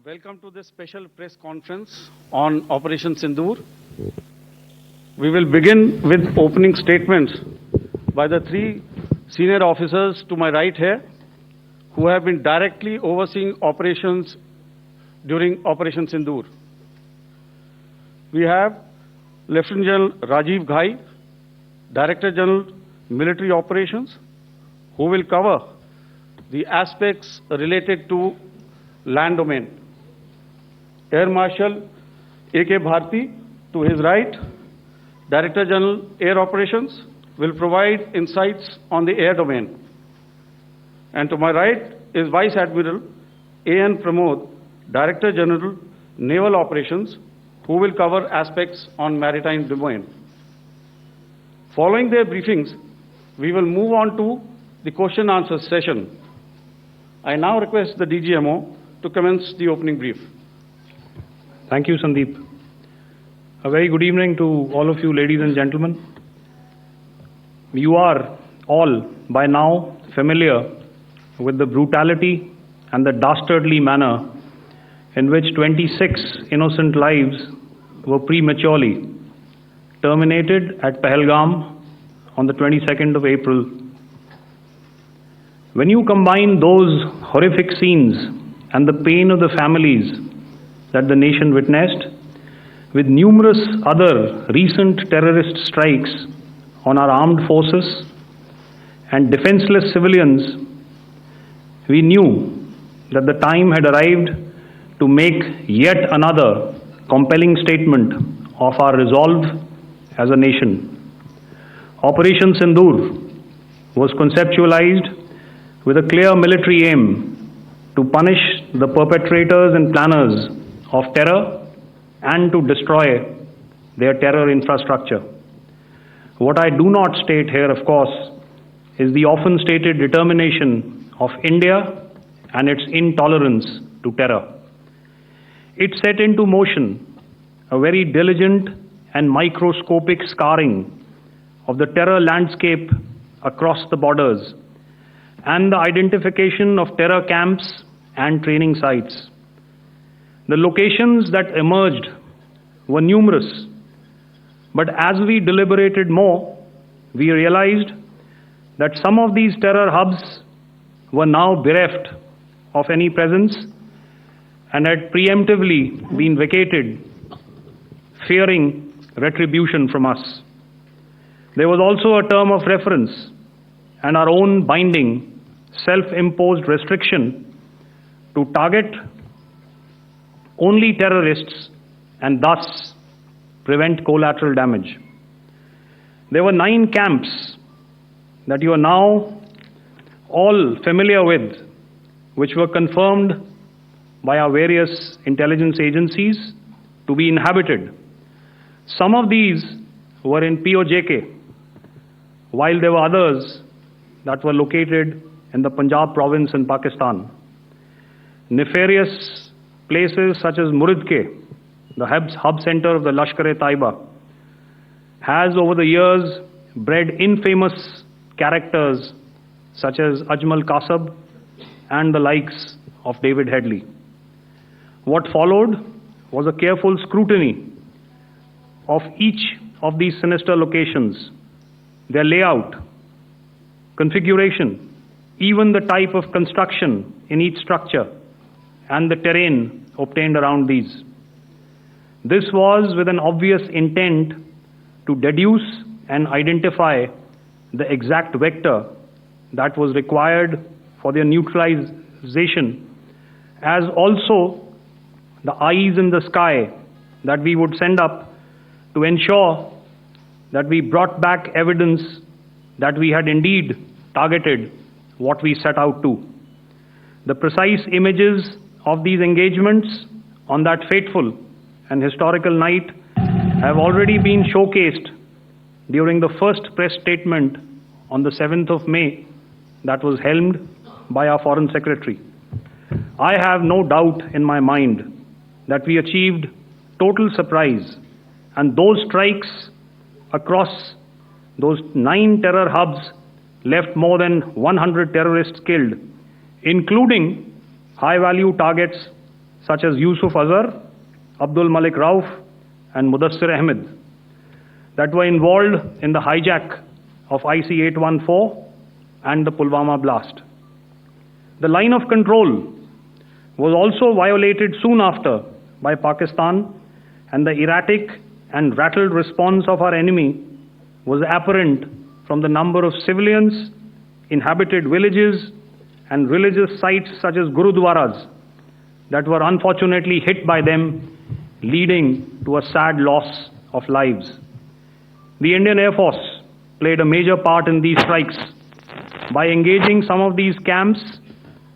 Welcome to this special press conference on Operation Sindoor. We will begin with opening statements by the three senior officers to my right here, who have been directly overseeing operations during Operation Sindoor. We have Lieutenant General Rajiv Ghai, Director General Military Operations, who will cover the aspects related to land domain. Air Marshal A.K. Bharti, to his right, Director General Air Operations, will provide insights on the air domain. And to my right is Vice Admiral A.N. Pramod, Director General Naval Operations, who will cover aspects on maritime domain. Following their briefings, we will move on to the question and answer session. I now request the DGMO to commence the opening brief. Thank you, Sandeep. A very good evening to all of you, ladies and gentlemen. You are all by now familiar with the brutality and the dastardly manner in which 26 innocent lives were prematurely terminated at Pahalgam on the 22nd of April. When you combine those horrific scenes and the pain of the families that the nation witnessed with numerous other recent terrorist strikes on our armed forces and defenseless civilians, we knew that the time had arrived to make yet another compelling statement of our resolve as a nation. Operation Sindoor was conceptualized with a clear military aim to punish the perpetrators and planners of terror and to destroy their terror infrastructure. What I do not state here, of course, is the often stated determination of India and its intolerance to terror. It set into motion a very diligent and microscopic scarring of the terror landscape across the borders and the identification of terror camps and training sites. The locations that emerged were numerous, but as we deliberated more, we realized that some of these terror hubs were now bereft of any presence and had preemptively been vacated, fearing retribution from us. There was also a term of reference and our own binding, self-imposed restriction to target only terrorists and thus prevent collateral damage. There were 9 camps that you are now all familiar with, which were confirmed by our various intelligence agencies to be inhabited. Some of these were in POJK, while there were others that were located in the Punjab province in Pakistan. Nefarious places such as Muridke, the hub center of the Lashkar-e-Taiba, has over the years bred infamous characters such as Ajmal Kasab and the likes of David Headley. What followed was a careful scrutiny of each of these sinister locations, their layout, configuration, even the type of construction in each structure, and the terrain obtained around these. This was with an obvious intent to deduce and identify the exact vector that was required for their neutralization, as also the eyes in the sky that we would send up to ensure that we brought back evidence that we had indeed targeted what we set out to. The precise images of these engagements on that fateful and historical night have already been showcased during the first press statement on the 7th of May that was helmed by our Foreign Secretary. I have no doubt in my mind that we achieved total surprise, and those strikes across those 9 terror hubs left more than 100 terrorists killed, including high-value targets such as Yusuf Azhar, Abdul Malik Rauf, and Mudassir Ahmed, that were involved in the hijack of IC-814 and the Pulwama blast. The line of control was also violated soon after by Pakistan, and the erratic and rattled response of our enemy was apparent from the number of civilians, inhabited villages, and religious sites such as Gurudwaras that were unfortunately hit by them, leading to a sad loss of lives. The Indian Air Force played a major part in these strikes by engaging some of these camps,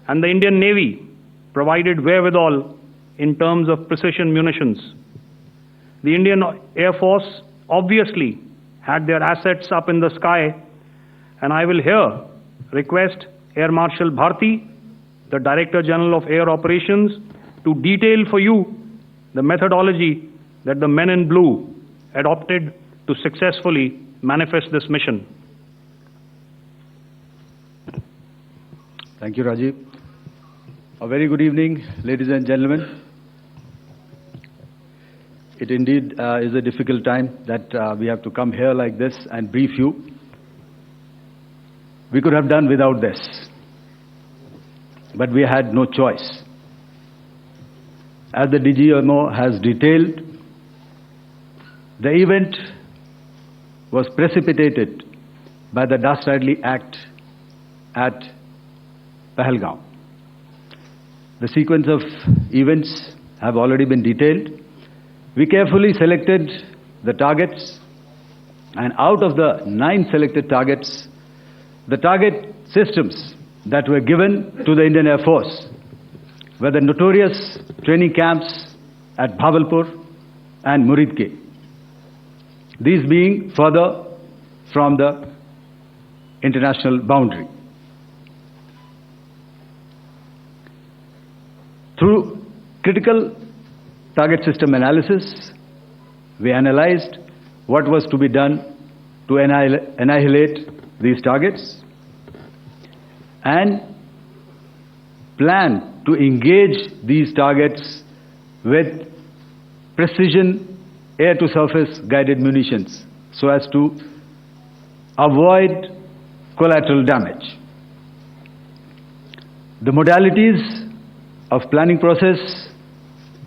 and the Indian Navy provided wherewithal in terms of precision munitions. The Indian Air Force obviously had their assets up in the sky, and I will here request Air Marshal Bharti, the Director General of Air Operations, to detail for you the methodology that the men in blue adopted to successfully manifest this mission. Thank you, Rajiv. A very good evening, ladies and gentlemen. It indeed is a difficult time that we have to come here like this and brief you. We could have done without this, but we had no choice. As the DGMO has detailed, the event was precipitated by the dastardly act at Pahalgam. The sequence of events have already been detailed. We carefully selected the targets, and out of the 9 selected targets, the target systems that were given to the Indian Air Force were the notorious training camps at Bhavalpur and Muridke, these being further from the international boundary. Through critical target system analysis, we analyzed what was to be done to annihilate these targets and plan to engage these targets with precision air-to-surface guided munitions so as to avoid collateral damage. The modalities of planning process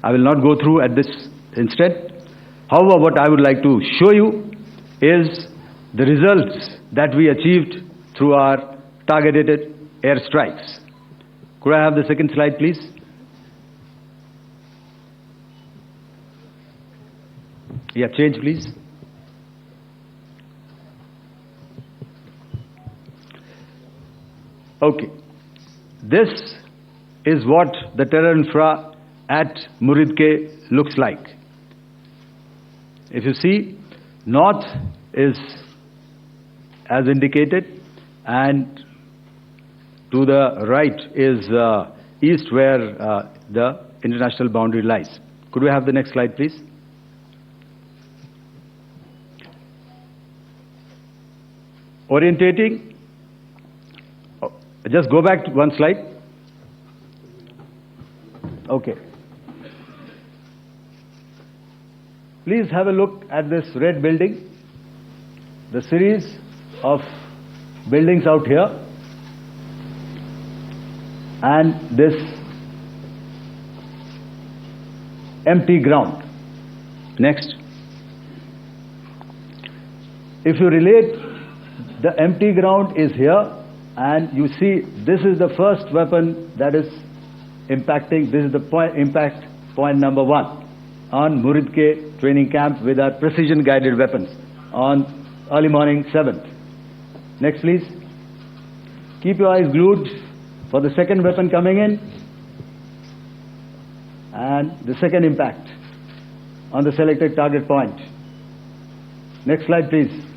I will not go through at this instant. However, what I would like to show you is the results that we achieved through our targeted air strikes. Could I have the second slide, please? Yeah, change, please. Okay. This is what the terror infra at Muridke looks like. If you see, north is as indicated, and to the right is east, where the international boundary lies. Could we have the next slide, please? Orientating. Just go back to one slide. Okay. Please have a look at this red building, the series of buildings out here, and this empty ground. Next. If you relate, the empty ground is here, and you see this is the first weapon that is impacting. This is the impact point number 1 on Muridke training camp with our precision guided weapons on early morning 7th. Next, please. Keep your eyes glued for the second weapon coming in and the second impact on the selected target point. Next slide, please.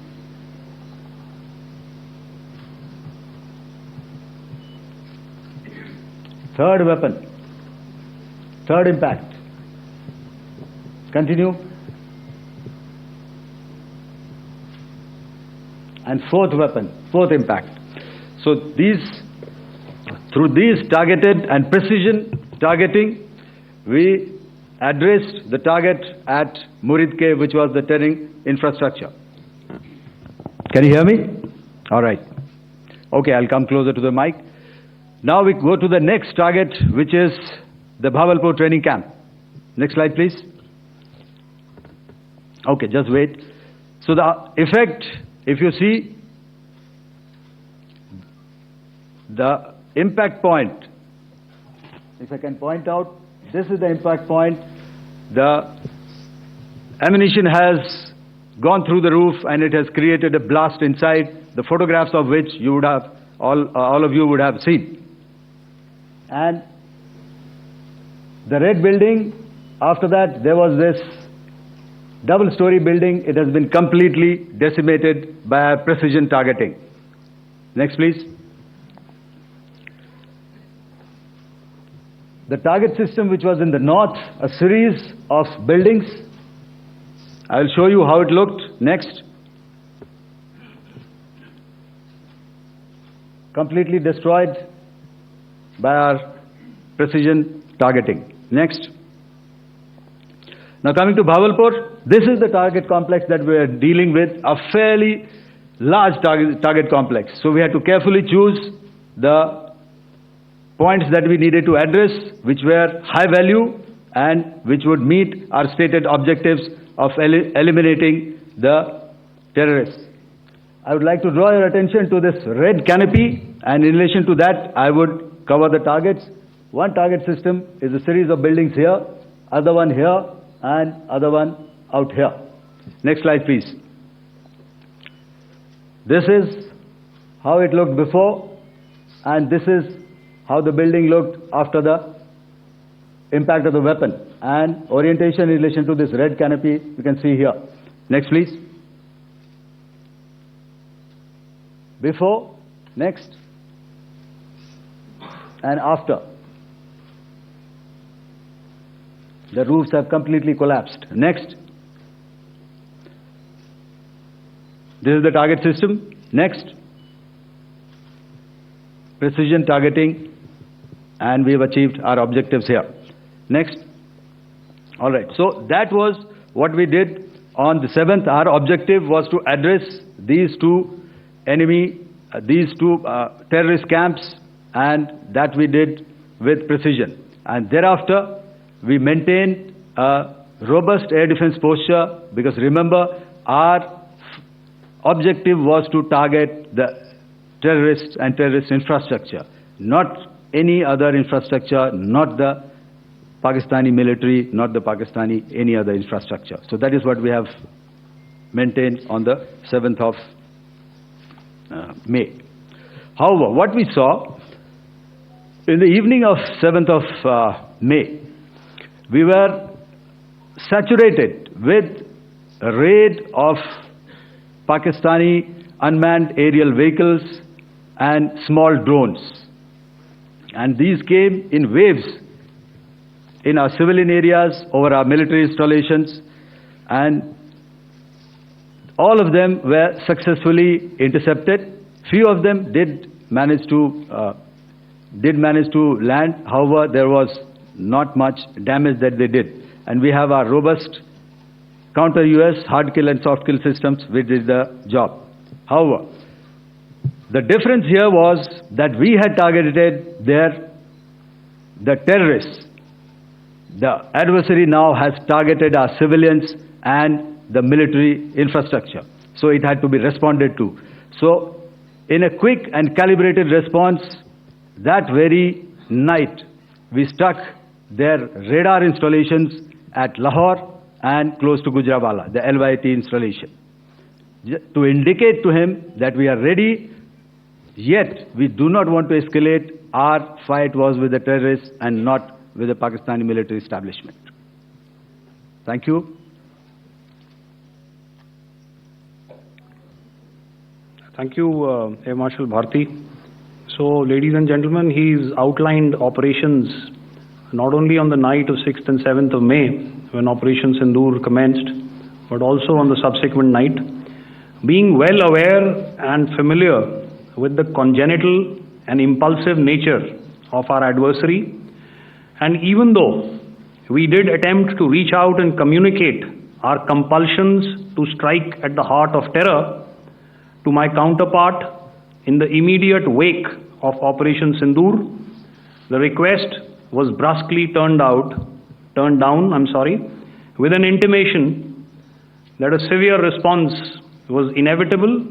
Third weapon, third impact. Continue. And fourth weapon, fourth impact. So through these targeted and precision targeting, we addressed the target at Muridke, which was the terrain infrastructure. Can you hear me? All right. Okay, I'll come closer to the mic. Now we go to the next target, which is the Bhavalpur training camp. Next slide, please. Okay, just wait. So the effect, if you see, the impact point, if I can point out, this is the impact point. The ammunition has gone through the roof and it has created a blast inside, the photographs of which you would have, all of you would have seen. And the red building, after that there was this double-story building. It has been completely decimated by precision targeting. Next, please. The target system, which was in the north, a series of buildings. I will show you how it looked. Next. Completely destroyed by our precision targeting. Next. Now coming to Bhavalpur, this is the target complex that we are dealing with, a fairly large target complex. So we had to carefully choose the points that we needed to address, which were high value and which would meet our stated objectives of eliminating the terrorists. I would like to draw your attention to this red canopy, and in relation to that, I would cover the targets. One target system is a series of buildings here, other one here, and other one out here. Next slide, please. This is how it looked before, and this is how the building looked after the impact of the weapon. And orientation in relation to this red canopy, you can see here. Next, please. Before, next, and after. The roofs have completely collapsed. Next. This is the target system. Next. Precision targeting, and we have achieved our objectives here. Next. All right. So that was what we did on the 7th. Our objective was to address these two terrorist camps, and that we did with precision. And thereafter, we maintained a robust air defense posture, because remember, our objective was to target the terrorists and terrorist infrastructure, not any other infrastructure, not the Pakistani military, not the Pakistani any other infrastructure. So that is what we have maintained on the 7th of May. However, what we saw in the evening of 7th of May, we were saturated with a raid of Pakistani unmanned aerial vehicles and small drones. And these came in waves in our civilian areas, over our military installations, and all of them were successfully intercepted. Few of them did manage to land. However, there was not much damage that they did. And we have our robust counter-US hard kill and soft kill systems which did the job. However, the difference here was that we had targeted the terrorists. The adversary now has targeted our civilians and the military infrastructure. So it had to be responded to. So in a quick and calibrated response, that very night, we struck their radar installations at Lahore and close to Gujranwala, the LYT installation, to indicate to him that we are ready, yet we do not want to escalate. Our fight was with the terrorists and not with the Pakistani military establishment. Thank you. Thank you, Air Marshal Bharti. So, ladies and gentlemen, he's outlined operations not only on the night of 6th and 7th of May, when Operation Sindoor commenced, but also on the subsequent night. Being well aware and familiar with the congenital and impulsive nature of our adversary, and even though we did attempt to reach out and communicate our compulsions to strike at the heart of terror to my counterpart in the immediate wake of Operation Sindoor. The request was brusquely turned down, with an intimation that a severe response was inevitable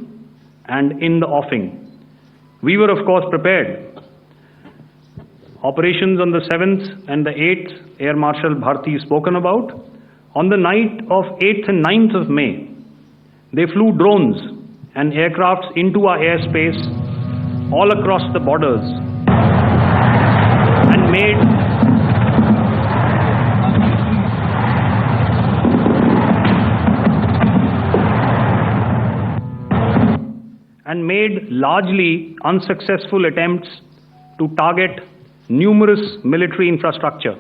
and in the offing. We were, of course, prepared. Operations on the 7th and the 8th, Air Marshal Bharti spoken about. On the night of 8th and 9th of May, they flew drones and aircrafts into our airspace all across the borders and made largely unsuccessful attempts to target numerous military infrastructure.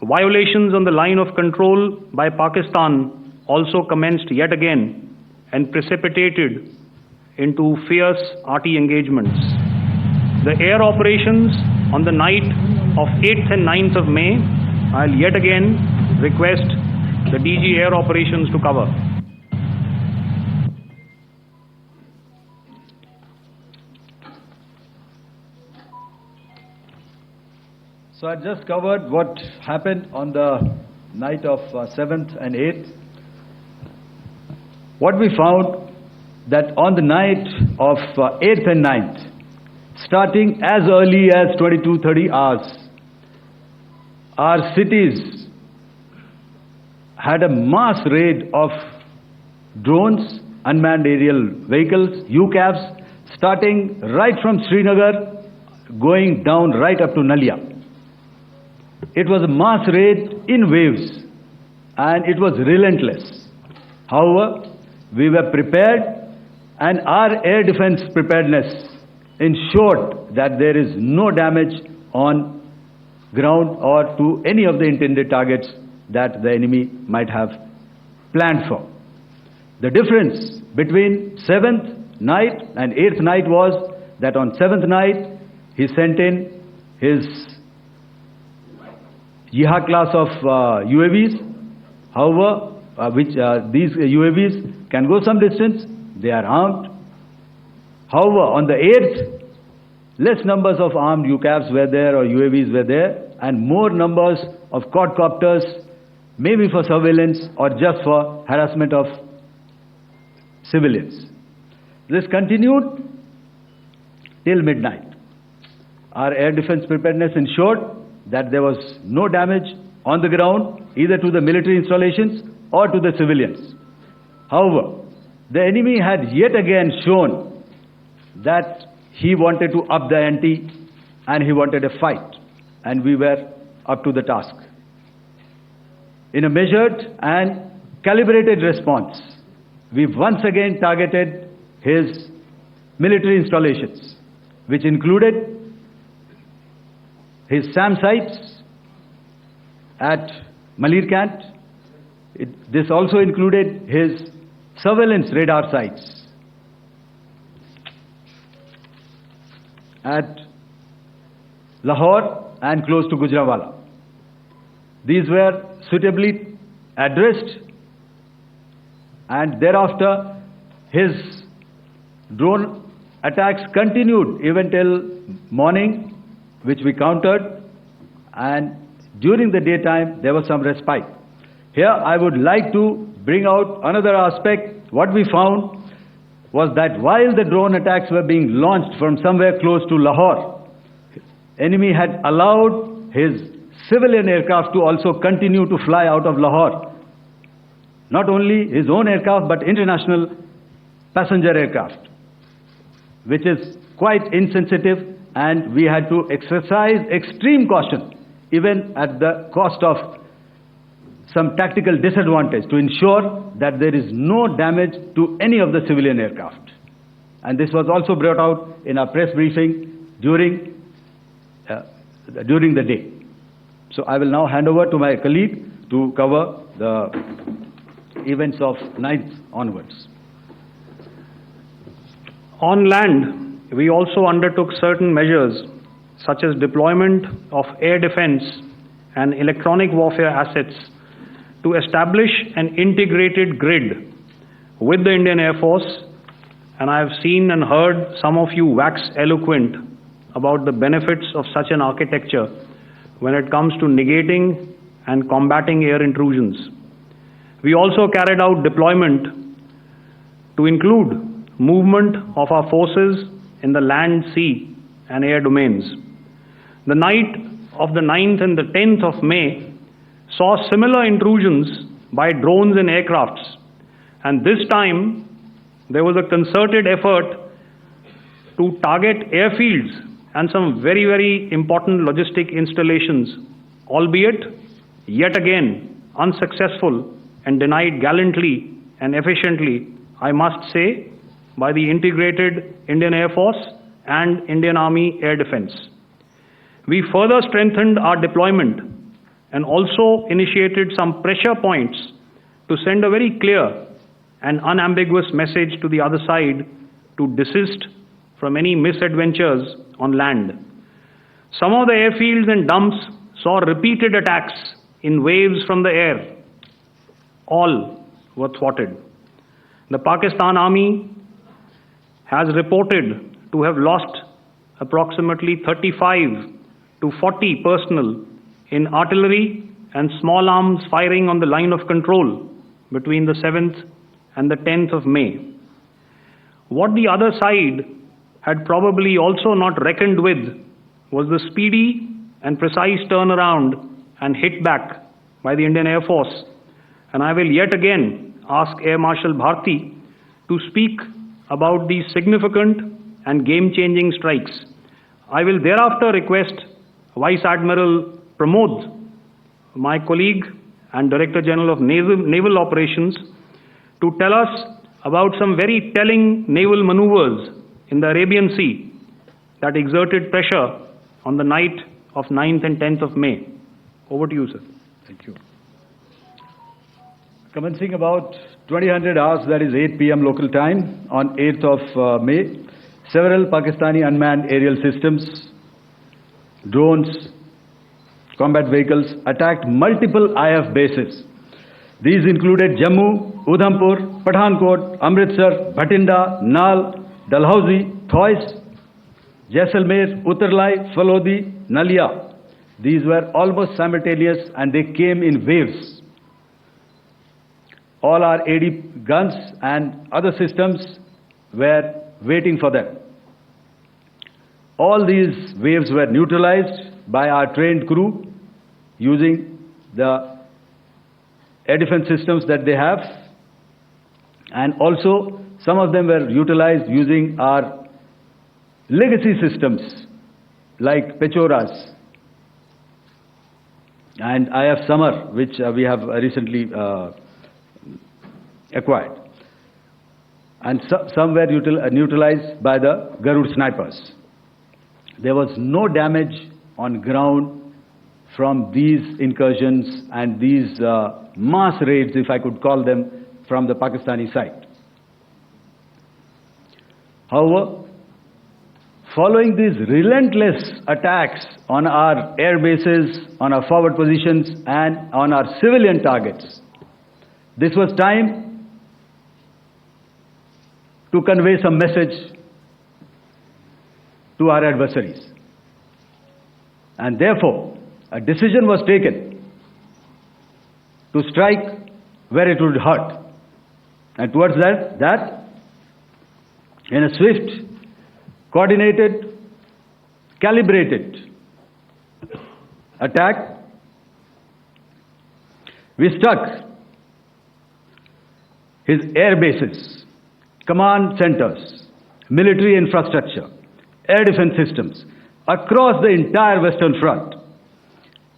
Violations on the line of control by Pakistan also commenced yet again and precipitated into fierce arty engagements. The air operations on the night of 8th and 9th of May, I'll yet again request the DG Air Operations to cover. So I just covered what happened on the night of 7th and 8th. What we found that on the night of 8th and 9th, starting as early as 22:30 hours, our cities had a mass raid of drones, unmanned aerial vehicles, UCAVs, starting right from Srinagar, going down right up to Nalia. It was a mass raid in waves, and it was relentless. However, we were prepared, and our air defense preparedness ensured that there is no damage on ground or to any of the intended targets that the enemy might have planned for. The difference between 7th night and 8th night was that on 7th night, he sent in his Jihad class of UAVs. However, these UAVs can go some distance, they are armed. However, on the 8th, less numbers of armed UCAVs were there or UAVs were there, and more numbers of quadcopters, maybe for surveillance or just for harassment of civilians. This continued till midnight. Our air defense preparedness ensured that there was no damage on the ground, either to the military installations or to the civilians. However, the enemy had yet again shown that he wanted to up the ante and he wanted a fight, and we were up to the task. In a measured and calibrated response, we once again targeted his military installations, which included his SAM sites at Malirkant. This also included his surveillance radar sites at Lahore and close to Gujranwala. These were suitably addressed, and thereafter his drone attacks continued even till morning, which we countered, and during the daytime there was some respite. Here I would like to bring out another aspect. What we found was that while the drone attacks were being launched from somewhere close to Lahore, enemy had allowed his civilian aircraft to also continue to fly out of Lahore. Not only his own aircraft, but international passenger aircraft, which is quite insensitive, and we had to exercise extreme caution, even at the cost of some tactical disadvantage, to ensure that there is no damage to any of the civilian aircraft. And this was also brought out in our press briefing during the day. So I will now hand over to my colleague to cover the events of 9th onwards. On land, we also undertook certain measures such as deployment of air defense and electronic warfare assets to establish an integrated grid with the Indian Air Force, and I have seen and heard some of you wax eloquent about the benefits of such an architecture when it comes to negating and combating air intrusions. We also carried out deployment to include movement of our forces in the land, sea, and air domains. The night of the 9th and the 10th of May saw similar intrusions by drones and aircrafts, and this time there was a concerted effort to target airfields and some very, very important logistic installations, albeit yet again unsuccessful and denied gallantly and efficiently, I must say, by the integrated Indian Air Force and Indian Army Air Defense. We further strengthened our deployment and also initiated some pressure points to send a very clear and unambiguous message to the other side to desist from any misadventures on land. Some of the airfields and dumps saw repeated attacks in waves from the air. All were thwarted. The Pakistan Army has reported to have lost approximately 35 to 40 personnel in artillery and small arms firing on the line of control between the 7th and the 10th of May. What the other side had probably also not reckoned with was the speedy and precise turnaround and hit back by the Indian Air Force. And I will yet again ask Air Marshal Bharti to speak about these significant and game-changing strikes. I will thereafter request Vice Admiral Pramod, my colleague and Director General of Naval Operations, to tell us about some very telling naval maneuvers in the Arabian Sea that exerted pressure on the night of 9th and 10th of May. Over to you, sir. Thank you. Commencing about 2000 hours, that is 8 p.m. local time, on 8th of May, several Pakistani unmanned aerial systems, drones, combat vehicles attacked multiple IF bases. These included Jammu, Udhampur, Pathankot, Amritsar, Bhatinda, Nal, Dalhousie, Thois, Jaisalmer, Uttarlai, Falodi, Nalia. These were almost simultaneous and they came in waves. All our AD guns and other systems were waiting for them. All these waves were neutralized by our trained crew using the air defense systems that they have, and also some of them were utilized using our legacy systems like Pechoras and IF Summer, which we have recently acquired. And some were neutralized by the Garud snipers. There was no damage on ground from these incursions and these mass raids, if I could call them, from the Pakistani side. However, following these relentless attacks on our air bases, on our forward positions, and on our civilian targets, this was time to convey some message to our adversaries. And therefore, a decision was taken to strike where it would hurt. And towards that, in a swift, coordinated, calibrated attack, we struck his air bases, command centers, military infrastructure, air defense systems across the entire Western Front.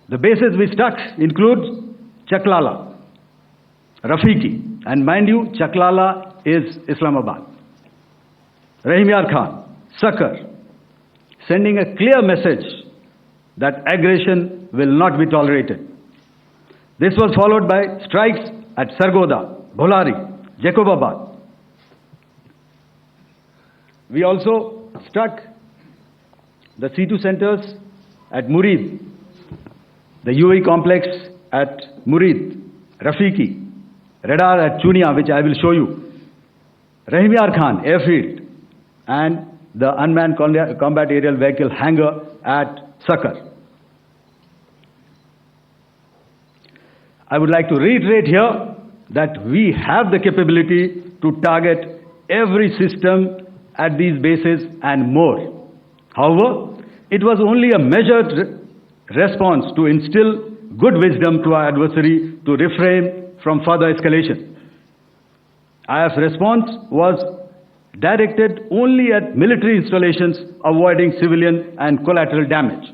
The bases we struck include Chaklala, Rafiki, and mind you, Chaklala is Islamabad. Rahim Yar Khan, Sakar, sending a clear message that aggression will not be tolerated. This was followed by strikes at Sargoda, Bholari, Jacobabad. We also struck the C2 centers at Murid, the UAE complex at Murid, Rafiki, radar at Chunia, which I will show you, Rahimyar Khan airfield, and the unmanned combat aerial vehicle hangar at Sakar. I would like to reiterate here that we have the capability to target every system at these bases and more. However, it was only a measured response to instill good wisdom to our adversary to refrain from further escalation. IF's response was directed only at military installations, avoiding civilian and collateral damage.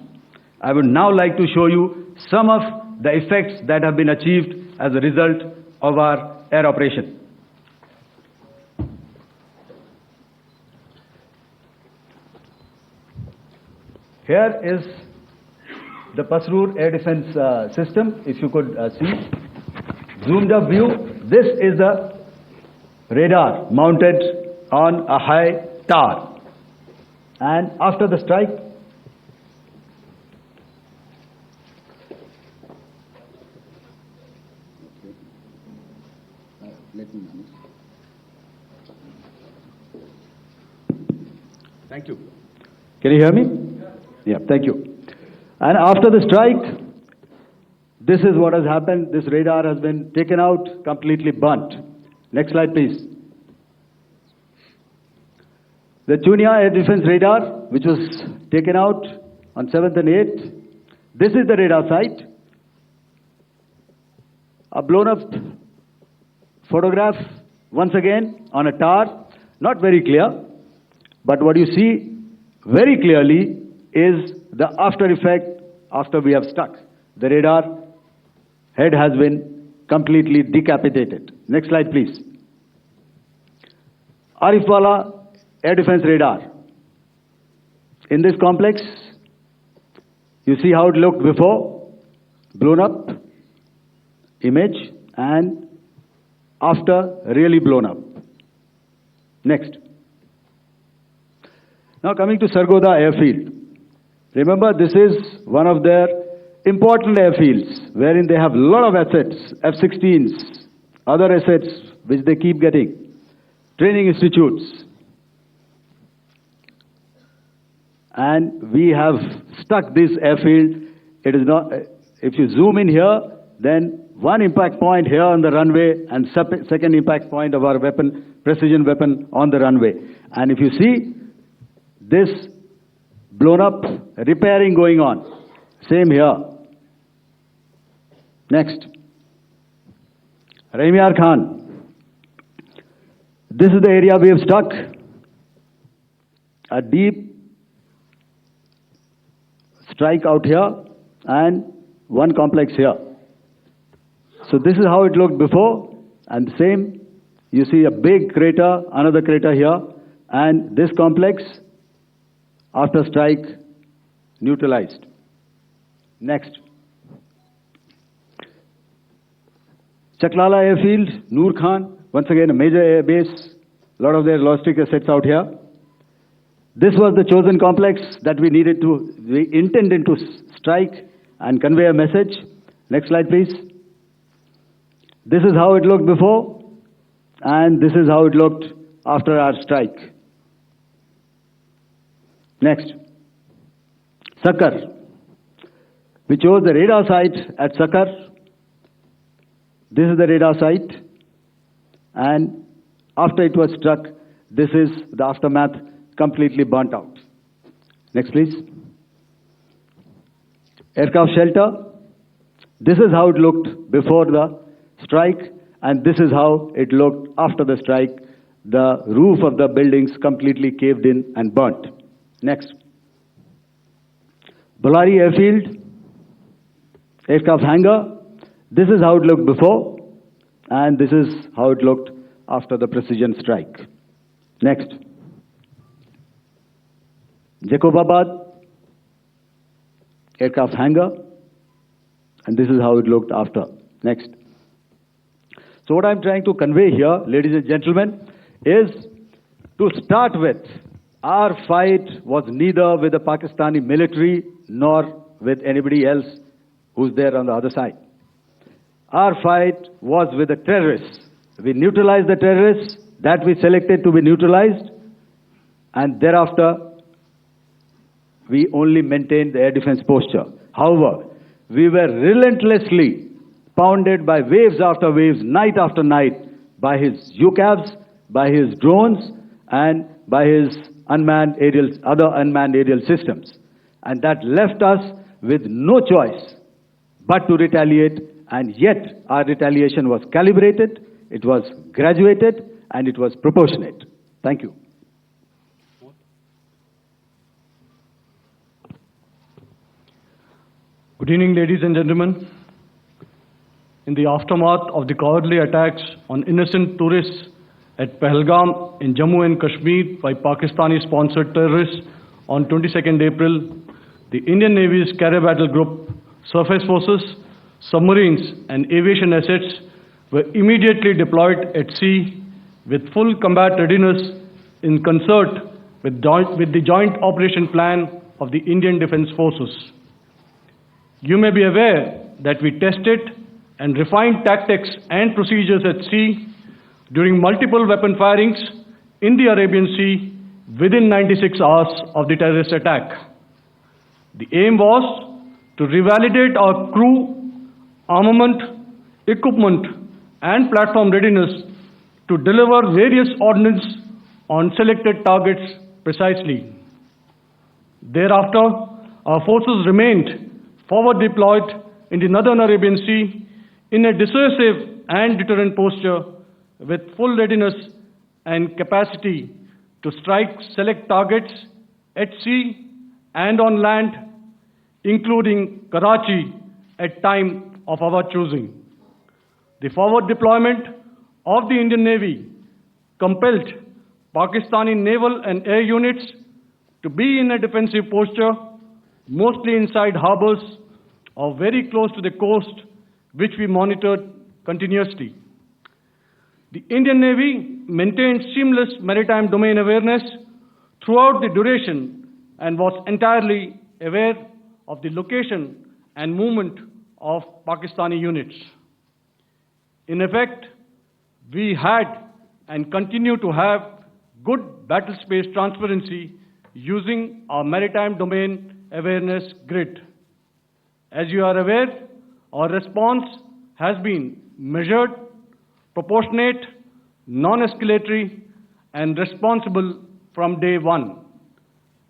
I would now like to show you some of the effects that have been achieved as a result of our air operation. Here is the Pasrur air defense system, if you could see. Zoomed up view. This is the radar mounted on a high tower. And after the strike, thank you. Can you hear me? Yeah, thank you. And after the strike, this is what has happened. This radar has been taken out, completely burnt. Next slide, please. The Chunia air defense radar, which was taken out on 7th and 8th. This is the radar site. A blown up photograph, once again, on a tower. Not very clear, but what you see very clearly is the after effect after we have struck. The radar head has been completely decapitated. Next slide, please. Arifwala air defense radar. In this complex, you see how it looked before, blown up image, and after really blown up. Next. Now coming to Sargodha airfield. Remember, this is one of their important airfields wherein they have a lot of assets, F-16s, other assets which they keep getting, training institutes. And we have stuck this airfield. It is not, if you zoom in here, then one impact point here on the runway and second impact point of our weapon, precision weapon on the runway. And if you see this blown up repairing going on, same here. Next. Rahimyar Khan. This is the area we have struck. A deep strike out here and one complex here. So this is how it looked before, and the same, you see a big crater, another crater here, and this complex after strike neutralized. Next. Chaklala airfield, Noor Khan, once again a major air base, a lot of their logistic assets out here. This was the chosen complex that we intended to strike and convey a message. Next slide, please. This is how it looked before, and this is how it looked after our strike. Next. Sakar. We chose the radar site at Sakar. This is the radar site, and after it was struck, this is the aftermath, completely burnt out. Next, please. Aircraft shelter. This is how it looked before the strike, and this is how it looked after the strike. The roof of the buildings completely caved in and burnt. Next. Bolari airfield, aircraft hangar. This is how it looked before, and this is how it looked after the precision strike. Next. Jacobabad, aircraft hangar, and this is how it looked after. Next. So what I'm trying to convey here, ladies and gentlemen, is to start with, our fight was neither with the Pakistani military nor with anybody else who's there on the other side. Our fight was with the terrorists. We neutralized the terrorists that we selected to be neutralized, and thereafter we only maintained the air defense posture. However, we were relentlessly pounded by waves after waves, night after night, by his UCAVs, by his drones, and by his other unmanned aerial systems. And that left us with no choice but to retaliate, and yet our retaliation was calibrated, it was graduated, and it was proportionate. Thank you. Good evening, ladies and gentlemen. In the aftermath of the cowardly attacks on innocent tourists at Pahalgam in Jammu and Kashmir by Pakistani-sponsored terrorists on 22nd April, the Indian Navy's Carrier Battle Group, surface forces, submarines and aviation assets were immediately deployed at sea with full combat readiness in concert with the joint operation plan of the Indian Defence Forces. You may be aware that we tested and refined tactics and procedures at sea during multiple weapon firings in the Arabian Sea within 96 hours of the terrorist attack. The aim was to revalidate our crew, armament, equipment, and platform readiness to deliver various ordnance on selected targets precisely. Thereafter, our forces remained forward deployed in the Northern Arabian Sea in a dissuasive and deterrent posture with full readiness and capacity to strike select targets at sea and on land, including Karachi at time of our choosing. The forward deployment of the Indian Navy compelled Pakistani naval and air units to be in a defensive posture, mostly inside harbors or very close to the coast, which we monitored continuously. The Indian Navy maintained seamless maritime domain awareness throughout the duration and was entirely aware of the location and movement of Pakistani units. In effect, we had and continue to have good battle space transparency using our maritime domain awareness grid. As you are aware, our response has been measured, proportionate, non-escalatory, and responsible from day one.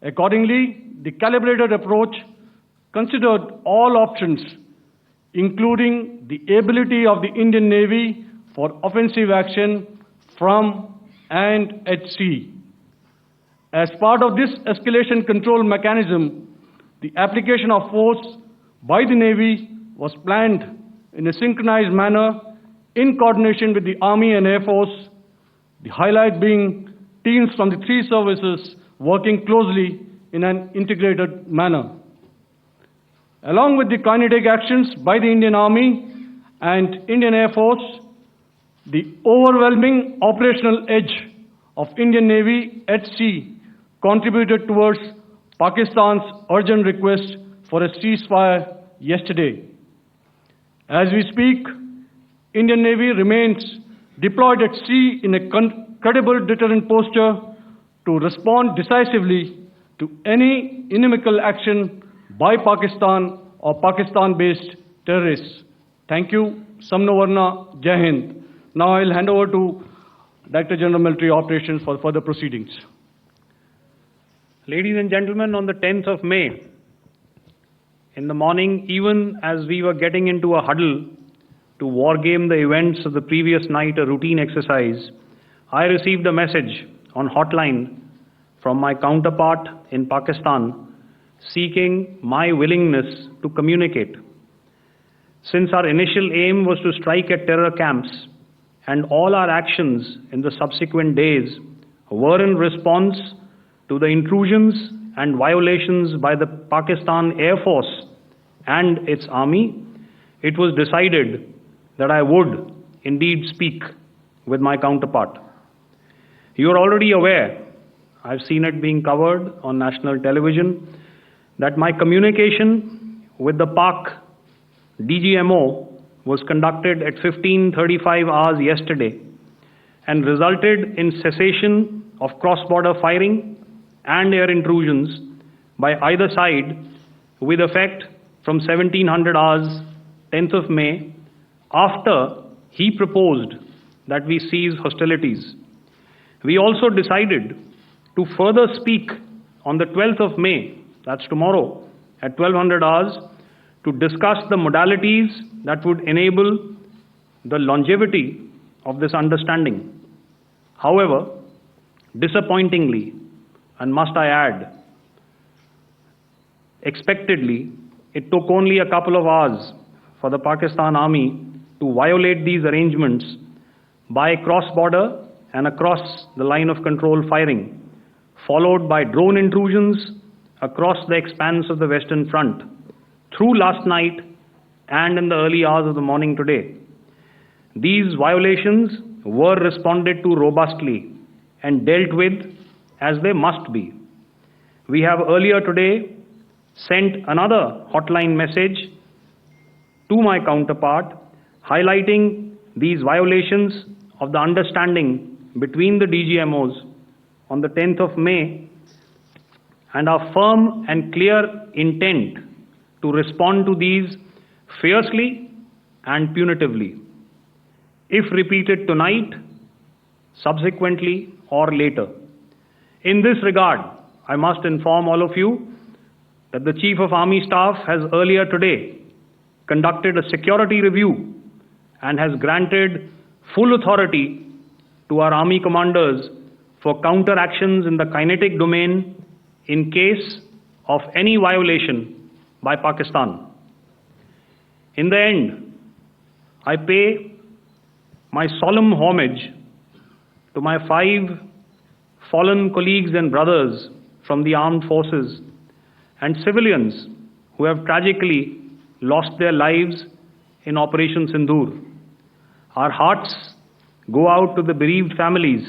Accordingly, the calibrated approach considered all options, including the ability of the Indian Navy for offensive action from and at sea. As part of this escalation control mechanism, the application of force by the Navy was planned in a synchronized manner in coordination with the Army and Air Force, the highlight being teams from the three services working closely in an integrated manner. Along with the kinetic actions by the Indian Army and Indian Air Force, the overwhelming operational edge of Indian Navy at sea contributed towards Pakistan's urgent request for a ceasefire yesterday. As we speak, Indian Navy remains deployed at sea in a credible deterrent posture to respond decisively to any inimical action by Pakistan or Pakistan-based terrorists. Thank you. Samno Varna, Jai Hind. Now I'll hand over to Director General Military Operations for further proceedings. Ladies and gentlemen, on the 10th of May, in the morning, even as we were getting into a huddle to wargame the events of the previous night, a routine exercise, I received a message on hotline from my counterpart in Pakistan seeking my willingness to communicate. Since our initial aim was to strike at terror camps, and all our actions in the subsequent days were in response to the intrusions and violations by the Pakistan Air Force and its army, it was decided that I would indeed speak with my counterpart. You are already aware, I've seen it being covered on national television, that my communication with the Pak DGMO was conducted at 15:35 hours yesterday and resulted in cessation of cross-border firing and air intrusions by either side with effect from 1700 hours 10th of May, after he proposed that we cease hostilities. We also decided to further speak on the 12th of May, that's tomorrow, at 1200 hours, to discuss the modalities that would enable the longevity of this understanding. However, disappointingly, and must I add, expectedly, it took only a couple of hours for the Pakistan Army to violate these arrangements by cross-border and across the line of control firing, followed by drone intrusions across the expanse of the Western Front through last night and in the early hours of the morning today. These violations were responded to robustly and dealt with as they must be. We have earlier today sent another hotline message to my counterpart highlighting these violations of the understanding between the DGMOs on the 10th of May and our firm and clear intent to respond to these fiercely and punitively, if repeated tonight, subsequently, or later. In this regard, I must inform all of you that the Chief of Army Staff has earlier today conducted a security review and has granted full authority to our Army commanders for counter-actions in the kinetic domain in case of any violation by Pakistan. In the end, I pay my solemn homage to my 5 fallen colleagues and brothers from the armed forces and civilians who have tragically lost their lives in Operation Sindoor. Our hearts go out to the bereaved families,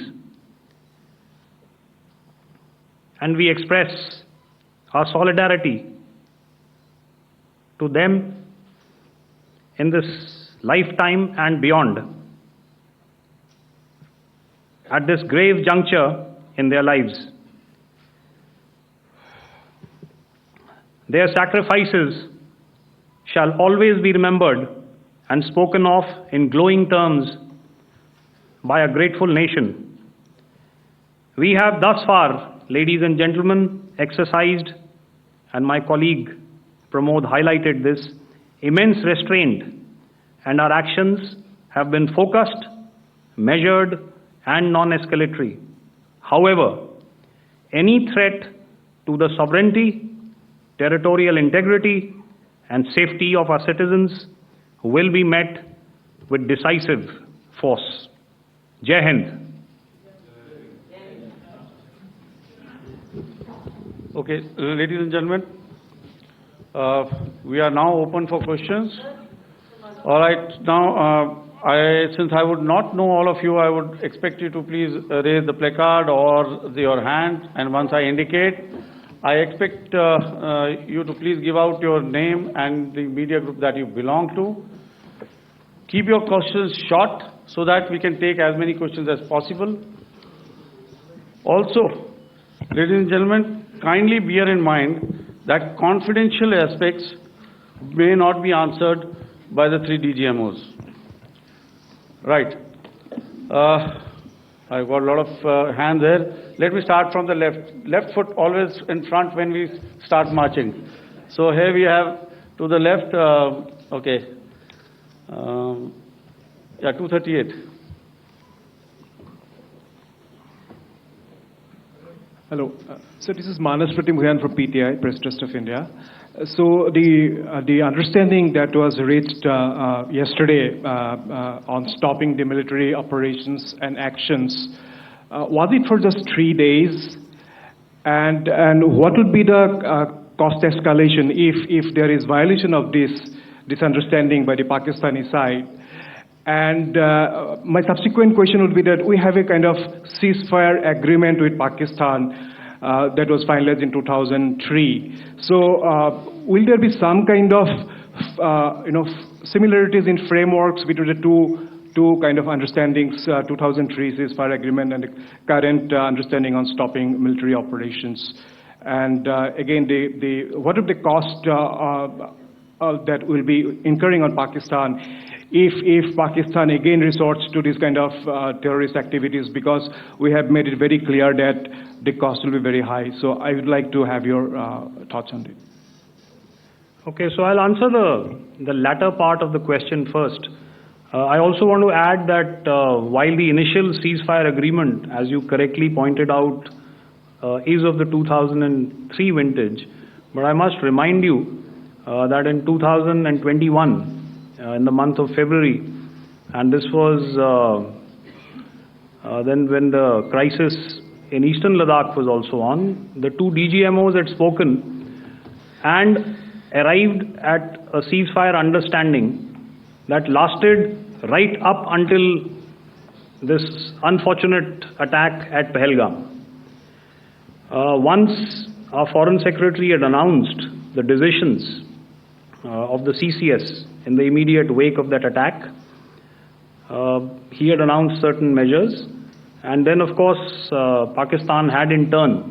and we express our solidarity to them in this lifetime and beyond, at this grave juncture in their lives. Their sacrifices shall always be remembered and spoken of in glowing terms by a grateful nation. We have thus far, ladies and gentlemen, exercised, and my colleague Pramod highlighted this, immense restraint, and our actions have been focused, measured, and non-escalatory. However, any threat to the sovereignty, territorial integrity, and safety of our citizens will be met with decisive force. Jai Hind. Okay, ladies and gentlemen, we are now open for questions. All right, now, since I would not know all of you, I would expect you to please raise the placard or your hand, and once I indicate, I expect you to please give out your name and the media group that you belong to. Keep your questions short so that we can take as many questions as possible. Also, ladies and gentlemen, kindly bear in mind that confidential aspects may not be answered by the 3 DGMOs. Right. I've got a lot of hands there. Let me start from the left. Left foot always in front when we start marching. So here we have to the left, okay. Yeah, 238. Hello. So this is Manas Pratimugyan from PTI, Press Trust of India. So the understanding that was reached yesterday on stopping the military operations and actions, was it for just 3 days? And what would be the cost escalation if there is violation of this understanding by the Pakistani side? And my subsequent question would be that we have a kind of ceasefire agreement with Pakistan that was finalized in 2003. So will there be some kind of similarities in frameworks between the two kind of understandings, 2003 ceasefire agreement and the current understanding on stopping military operations. And again, what are the cost that will be incurring on Pakistan if Pakistan again resorts to this kind of terrorist activities, because we have made it very clear that the cost will be very high. So I would like to have your thoughts on it. Okay, so I'll answer the latter part of the question first. I also want to add that while the initial ceasefire agreement, as you correctly pointed out, is of the 2003 vintage, but I must remind you that in 2021, in the month of February, and this was then when the crisis in eastern Ladakh was also on, the two DGMOs had spoken and arrived at a ceasefire understanding that lasted right up until this unfortunate attack at Pahalgam. Once our Foreign Secretary had announced the decisions of the CCS in the immediate wake of that attack, he had announced certain measures, and then of course Pakistan had in turn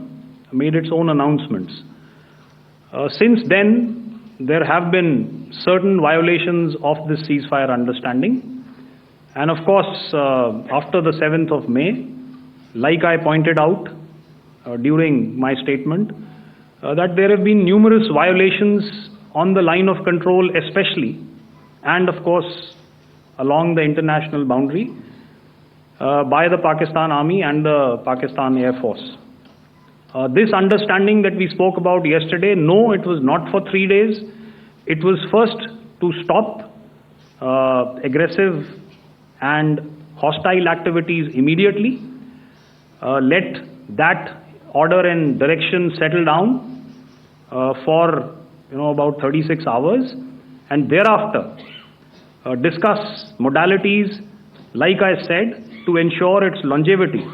made its own announcements. Since then, there have been certain violations of this ceasefire understanding, and of course after the 7th of May, like I pointed out during my statement, that there have been numerous violations on the line of control especially, and of course along the international boundary by the Pakistan Army and the Pakistan Air Force. This understanding that we spoke about yesterday, no, it was not for 3 days. It was first to stop aggressive and hostile activities immediately, let that order and direction settle down for about 36 hours, and thereafter discuss modalities, like I said, to ensure its longevity.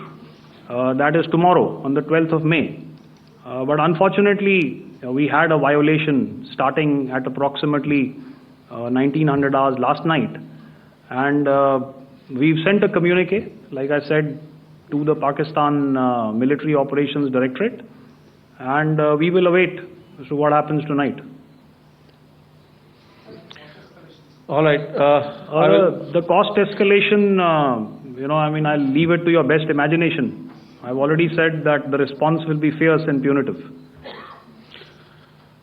That is tomorrow on the 12th of May. But unfortunately, we had a violation starting at approximately 1900 hours last night, and we've sent a communique, like I said, to the Pakistan Military Operations Directorate, and we will await as to what happens tonight. All right. The cost escalation, I'll leave it to your best imagination. I've already said that the response will be fierce and punitive.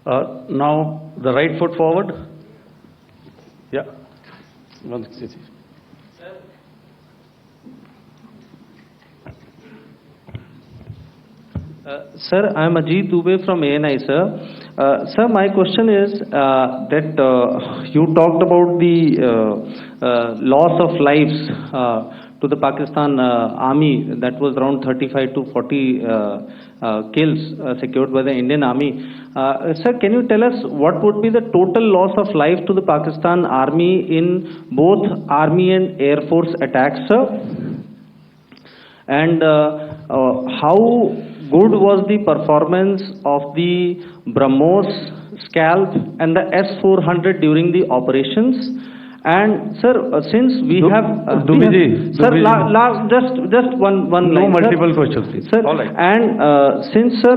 Now, the right foot forward. Yeah. Sir, I am Ajit Dubey from ANI, sir. Sir, my question is that you talked about the loss of lives to the Pakistan army, that was around 35 to 40 kills secured by the Indian army. Sir, can you tell us what would be the total loss of life to the Pakistan army in both army and air force attacks, sir? And how good was the performance of the BrahMos, Scalp and the S-400 during the operations? And sir, since we have sir, just one line. No multiple questions, please. Sir, all right. And since sir,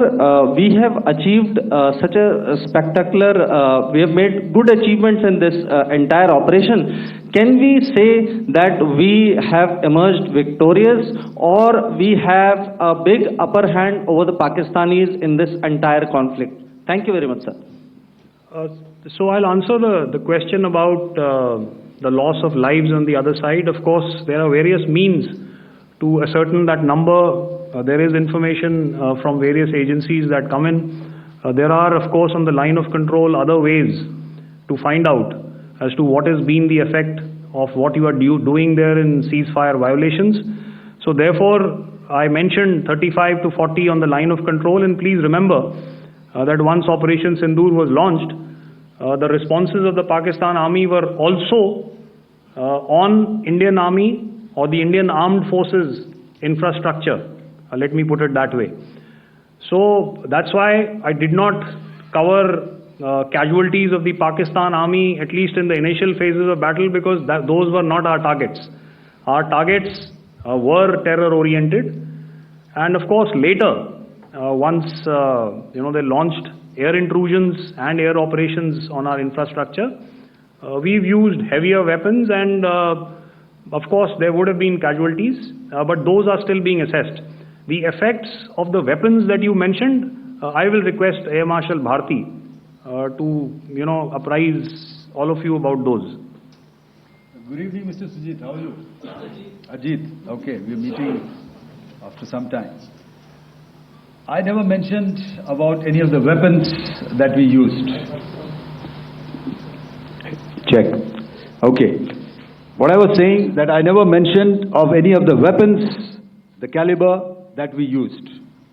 we have achieved such a spectacular, we have made good achievements in this entire operation. Can we say that we have emerged victorious, or we have a big upper hand over the Pakistanis in this entire conflict? Thank you very much, sir. So I'll answer the question about the loss of lives on the other side. Of course, there are various means to ascertain that number. There is information from various agencies that come in. There are, of course, on the line of control, other ways to find out as to what has been the effect of what you are doing there in ceasefire violations. So therefore, I mentioned 35 to 40 on the line of control, and please remember that once Operation Sindoor was launched, the responses of the Pakistan Army were also on Indian Army or the Indian Armed Forces infrastructure. Let me put it that way. So that's why I did not cover casualties of the Pakistan army, at least in the initial phases of battle, because those were not our targets. Our targets were terror-oriented, and of course later, once they launched air intrusions and air operations on our infrastructure, we've used heavier weapons, and of course there would have been casualties, but those are still being assessed. The effects of the weapons that you mentioned, I will request Air Marshal Bharti to apprise all of you about those. Good evening, Mr. Sujit. How are you? Ajit. Okay, we're meeting after some time. I never mentioned about any of the weapons that we used. Check. Okay. What I was saying, that I never mentioned of any of the weapons, the caliber that we used.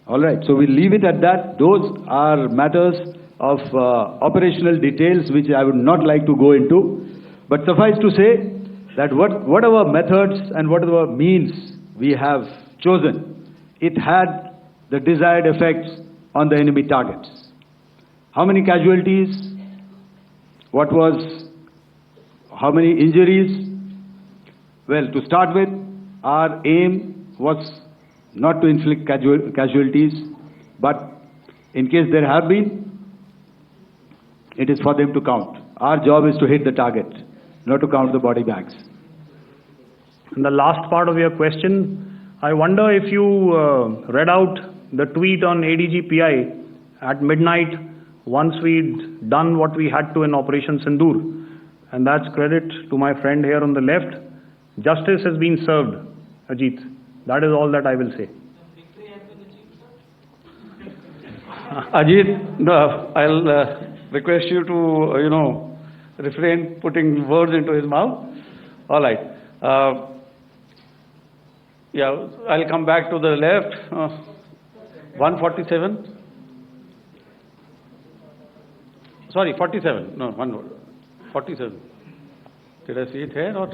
All right. So we'll leave it at that. Those are matters of operational details which I would not like to go into. But suffice to say that whatever methods and whatever means we have chosen, it had the desired effects on the enemy targets. How many casualties? How many injuries? Well, to start with, our aim was not to inflict casualties, but in case there have been, it is for them to count. Our job is to hit the target, not to count the body bags. And the last part of your question, I wonder if you read out the tweet on ADG-PI at midnight once we'd done what we had to in Operation Sindoor. And that's credit to my friend here on the left. Justice has been served, Ajit. That is all that I will say. Ajit, I'll request you to, refrain putting words into his mouth. All right. I'll come back to the left. 147. Sorry, 47. No, 47. Did I see it here or?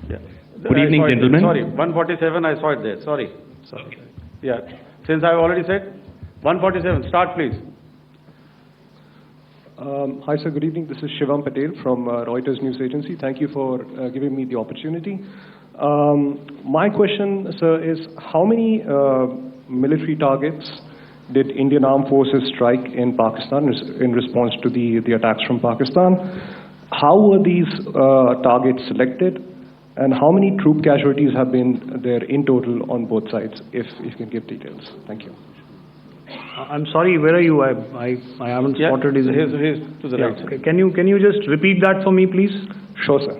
Yeah. Good evening, gentlemen. Sorry, 147. I saw it there. Sorry. Yeah. Since I've already said 147. Start, please. Hi, sir. Good evening. This is Shivam Patel from Reuters News Agency. Thank you for giving me the opportunity. My question, sir, is how many military targets did Indian Armed Forces strike in Pakistan in response to the attacks from Pakistan? How were these targets selected? And how many troop casualties have been there in total on both sides, if you can give details? Thank you. I'm sorry, where are you? I haven't spotted his... He's to the right. Okay. Can you just repeat that for me, please? Sure, sir.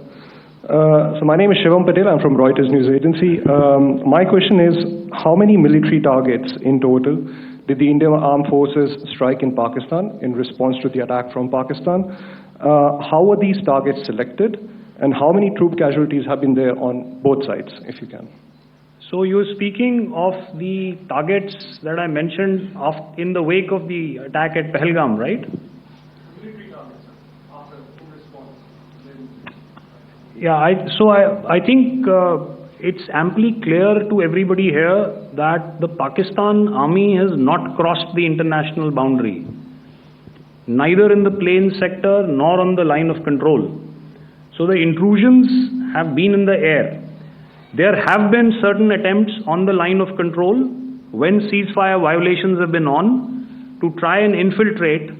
So my name is Shivam Patel. I'm from Reuters News Agency. My question is, how many military targets in total did the Indian Armed Forces strike in Pakistan in response to the attack from Pakistan? How were these targets selected? And how many troop casualties have been there on both sides, if you can? So you're speaking of the targets that I mentioned in the wake of the attack at Pahalgam, right? Military targets, after full response. Yeah, I think it's amply clear to everybody here that the Pakistan army has not crossed the international boundary, neither in the plain sector nor on the line of control. So the intrusions have been in the air. There have been certain attempts on the line of control when ceasefire violations have been on to try and infiltrate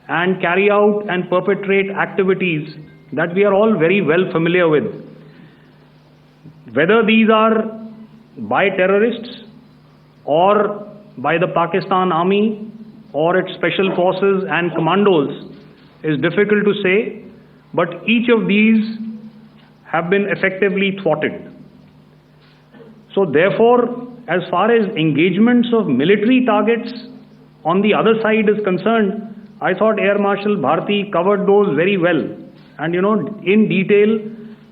and carry out and perpetrate activities that we are all very well familiar with. Whether these are by terrorists or by the Pakistan army or its special forces and commandos is difficult to say, but each of these have been effectively thwarted. So therefore, as far as engagements of military targets on the other side is concerned, I thought Air Marshal Bharti covered those very well and in detail,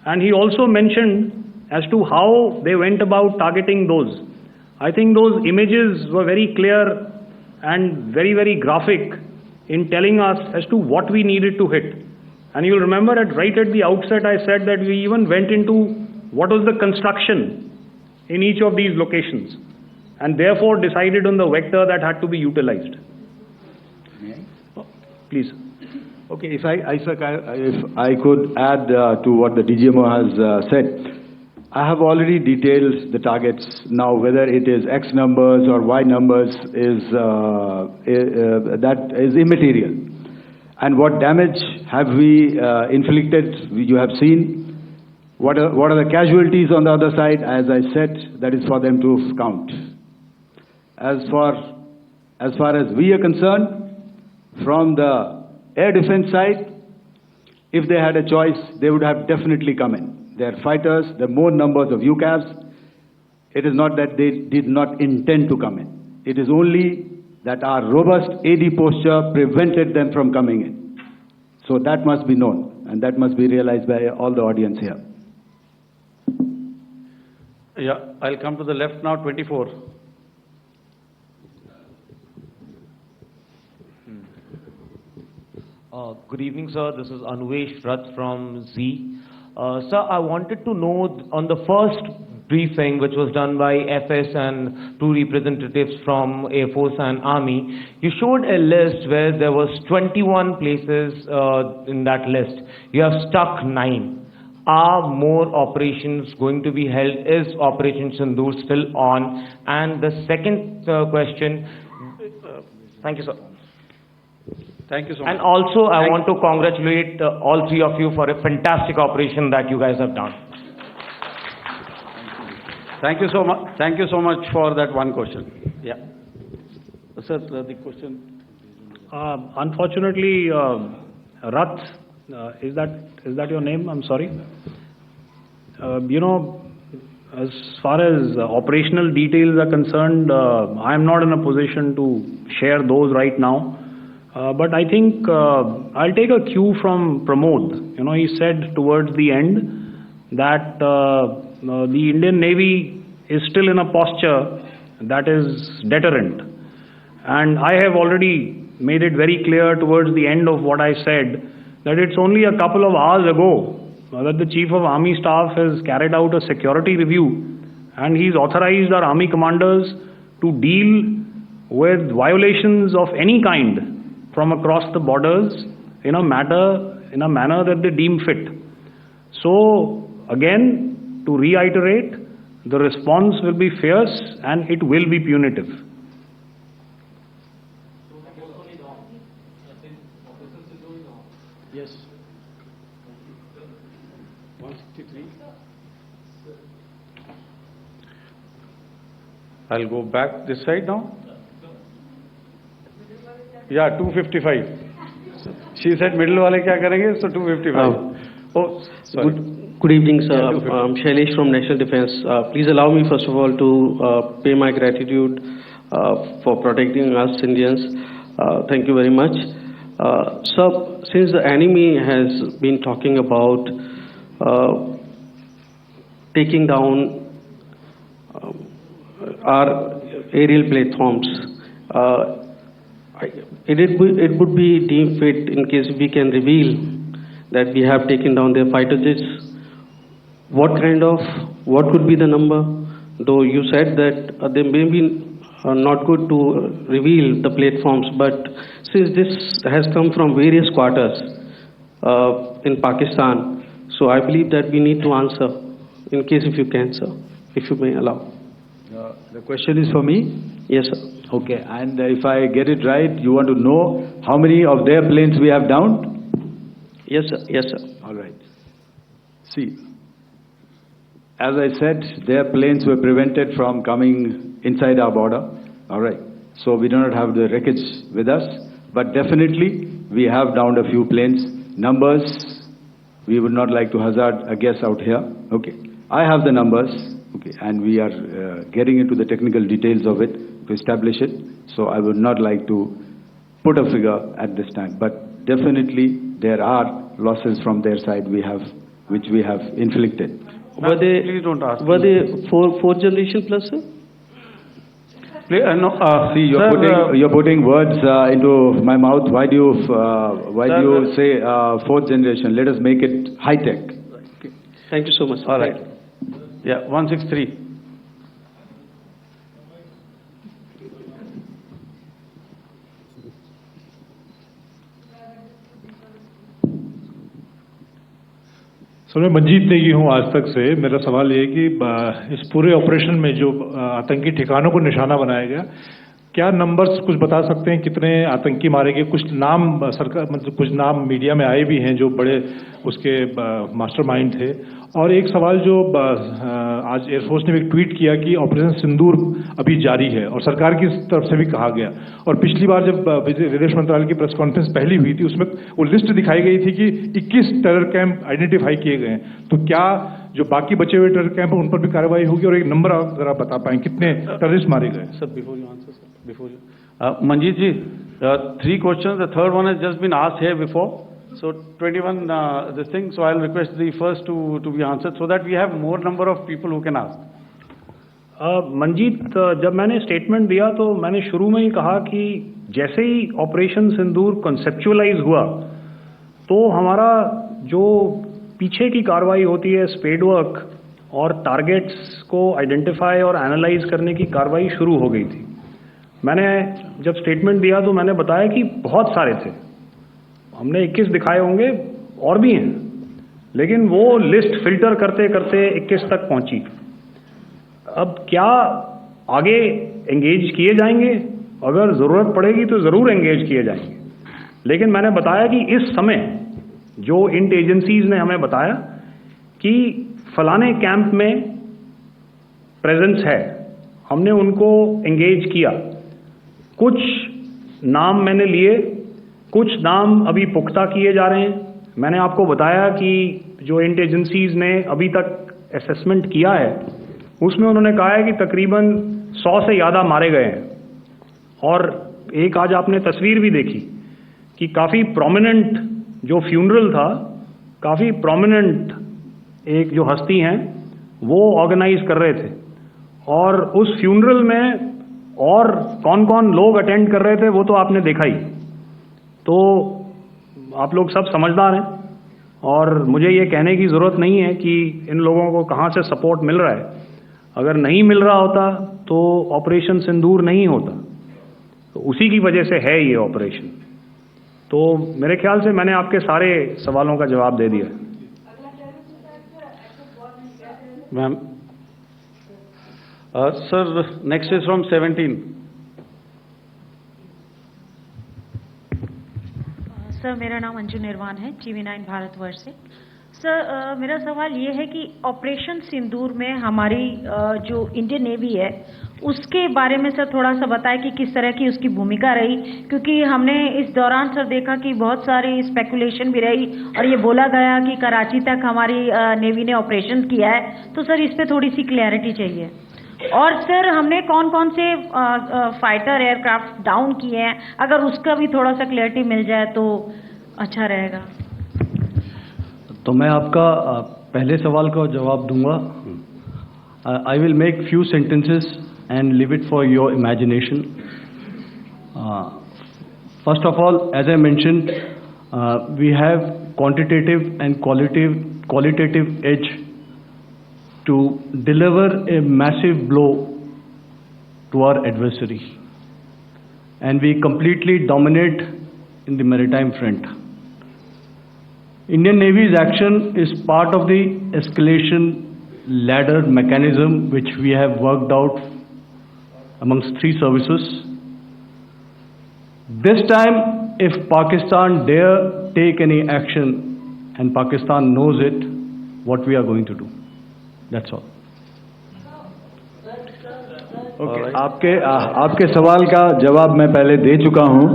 and he also mentioned as to how they went about targeting those. I think those images were very clear and very, very graphic in telling us as to what we needed to hit. And you'll remember right at the outset I said that we even went into what was the construction in each of these locations and therefore decided on the vector that had to be utilized. Please. Okay, if I could add to what the DGMO has said, I have already detailed the targets. Now, whether it is X numbers or Y numbers that is immaterial. And what damage have we inflicted? You have seen. What are the casualties on the other side? As I said, that is for them to count. As far as we are concerned, from the air defense side, if they had a choice, they would have definitely come in. Their fighters, the more numbers of UCAVs, it is not that they did not intend to come in. It is only that our robust AD posture prevented them from coming in. So that must be known, and that must be realized by all the audience here. Yeah, I'll come to the left now, 24. Good evening, sir. This is Anuvesh Rath from Z. Sir, I wanted to know on the first briefing, which was done by FS and two representatives from Air Force and Army, you showed a list where there was 21 places in that list. You have stuck 9. Are more operations going to be held? Is Operation Sindoor still on? And the second question, thank you, sir. Thank you so much. And also, I want to congratulate all three of you for a fantastic operation that you guys have done. Thank you so much. Thank you so much for that one question. Yeah. Sir, the question. Unfortunately, Rath, is that your name? I'm sorry. As far as operational details are concerned, I am not in a position to share those right now. But I think I'll take a cue from Pramod. He said towards the end that the Indian Navy is still in a posture that is deterrent. And I have already made it very clear towards the end of what I said that it's only a couple of hours ago that the Chief of Army Staff has carried out a security review, and he's authorized our Army commanders to deal with violations of any kind from across the borders in a manner that they deem fit. So again, to reiterate, the response will be fierce and it will be punitive. Yes. 163. I'll go back this side now. Yeah, 255. She said middle wale kya karenge, so 255. Oh, sorry. Good evening, sir. I'm Shailesh from National Defense. Please allow me, first of all, to pay my gratitude for protecting us Indians. Thank you very much. Sir, since the enemy has been talking about taking down our aerial platforms, it would be deemed fit in case we can reveal that we have taken down their fighter jets. What could be the number? Though you said that they may be not good to reveal the platforms, but since this has come from various quarters in Pakistan, so I believe that we need to answer, in case if you can, sir, if you may allow. The question is for me? Yes, sir. Okay, and if I get it right, you want to know how many of their planes we have downed? Yes, sir. Yes, sir. All right. See, as I said, their planes were prevented from coming inside our border. All right. So we do not have the wreckage with us, but definitely we have downed a few planes. Numbers, we would not like to hazard a guess out here. Okay. I have the numbers. Okay, and we are getting into the technical details of it to establish it. So I would not like to put a figure at this time, but definitely there are losses from their side which we have inflicted. Were they, please don't ask. Were they fourth generation plus, sir? See, you're putting words into my mouth. Why do you say fourth generation? Let us make it high tech. Okay. Thank you so much. All right. Yeah, 163. Sir मैं मंजीत नेगी हूँ आज तक से। मेरा सवाल ये है कि इस पूरे ऑपरेशन में जो आतंकी ठिकानों को निशाना बनाया गया, क्या नंबर्स कुछ बता सकते हैं कितने आतंकी मारे गए? कुछ नाम सरकार मतलब कुछ नाम मीडिया में आए भी हैं जो बड़े उसके मास्टरमाइंड थे। और एक सवाल जो आज एयरफोर्स ने भी एक ट्वीट किया कि ऑपरेशन सिंदूर अभी जारी है और सरकार की तरफ से भी कहा गया। और पिछली बार जब विदेश मंत्रालय की प्रेस कॉन्फ्रेंस पहली हुई थी उसमें वो लिस्ट दिखाई गई थी कि 21 टेरर कैंप आइडेंटिफाई किए गए हैं। तो क्या जो बाकी बचे हुए टेरर कैंप उन पर भी कार्रवाई होगी? और एक नंबर अगर आप बता पाएं कितने टेररिस्ट मारे गए? Sir, before you answer, sir, before you. Manjeet ji, 3 questions. The third one has just been asked here before. So 21 this thing. So I'll request the first to be answered so that we have more number of people who can ask. Manjeet, जब मैंने statement दिया तो मैंने शुरू में ही कहा कि जैसे ही ऑपरेशन सिंदूर कॉन्सेप्चुअलाइज हुआ तो हमारा जो पीछे की कार्रवाई होती है स्पेड वर्क और टारगेट्स को आइडेंटिफाई और एनालाइज करने की कार्रवाई शुरू हो गई थी। मैंने जब स्टेटमेंट दिया तो मैंने बताया कि बहुत सारे थे, हमने 21 दिखाए होंगे और भी हैं, लेकिन वो लिस्ट फिल्टर करते करते 21 तक पहुंची। अब क्या आगे एंगेज किए जाएंगे? अगर ज़रूरत पड़ेगी तो ज़रूर एंगेज किए जाएंगे, लेकिन मैंने बताया कि इस समय जो इंट एजेंसीज ने हमें बताया कि फलाने कैंप में प्रेजेंस है, हमने उनको एंगेज किया। कुछ नाम मैंने लिए, कुछ नाम अभी पुख्ता किए जा रहे हैं। मैंने आपको बताया कि जो इंट एजेंसीज ने अभी तक असेसमेंट किया है उसमें उन्होंने कहा है कि तकरीबन 100 से ज़्यादा मारे गए हैं। और एक आज आपने तस्वीर भी देखी कि काफ़ी प्रोमिनेंट जो फ्यूनरल था, काफ़ी प्रोमिनेंट एक जो हस्ती हैं वो ऑर्गेनाइज कर रहे थे, और उस फ्यूनरल में और कौन कौन लोग अटेंड कर रहे थे वो तो आपने देखा ही। तो आप लोग सब समझदार हैं और मुझे ये कहने की ज़रूरत नहीं है कि इन लोगों को कहाँ से सपोर्ट मिल रहा है। अगर नहीं मिल रहा होता तो ऑपरेशन सिंदूर नहीं होता, तो उसी की वजह से है ये ऑपरेशन। तो मेरे ख्याल से मैंने आपके सारे सवालों का जवाब दे दिया। Ma'am, sir next is from 17। Sir मेरा नाम अंजू निर्वाण है, TV9 भारतवर्ष से। सर मेरा सवाल ये है कि ऑपरेशन सिंदूर में हमारी जो इंडियन नेवी है उसके बारे में सर थोड़ा सा बताएं कि किस तरह की उसकी भूमिका रही, क्योंकि हमने इस दौरान सर देखा कि बहुत सारी स्पेकुलेशन भी रही और ये बोला गया कि कराची तक हमारी नेवी ने ऑपरेशन किया है। तो सर इस पे थोड़ी सी क्लैरिटी चाहिए। और सर हमने कौन कौन से फाइटर एयरक्राफ्ट डाउन किए हैं, अगर उसका भी थोड़ा सा क्लैरिटी मिल जाए तो अच्छा रहेगा। तो मैं आपका पहले सवाल का जवाब दूंगा। I will make few sentences and leave it for your imagination. First of all, as I mentioned, we have quantitative and qualitative edge to deliver a massive blow to our adversary, and we completely dominate in the maritime front. Indian Navy's action is part of the escalation ladder mechanism which we have worked out amongst 3 services. This time, if Pakistan dare take any action, and Pakistan knows it, what we are going to do. That's all. Okay. आपके सवाल का जवाब मैं पहले दे चुका हूं।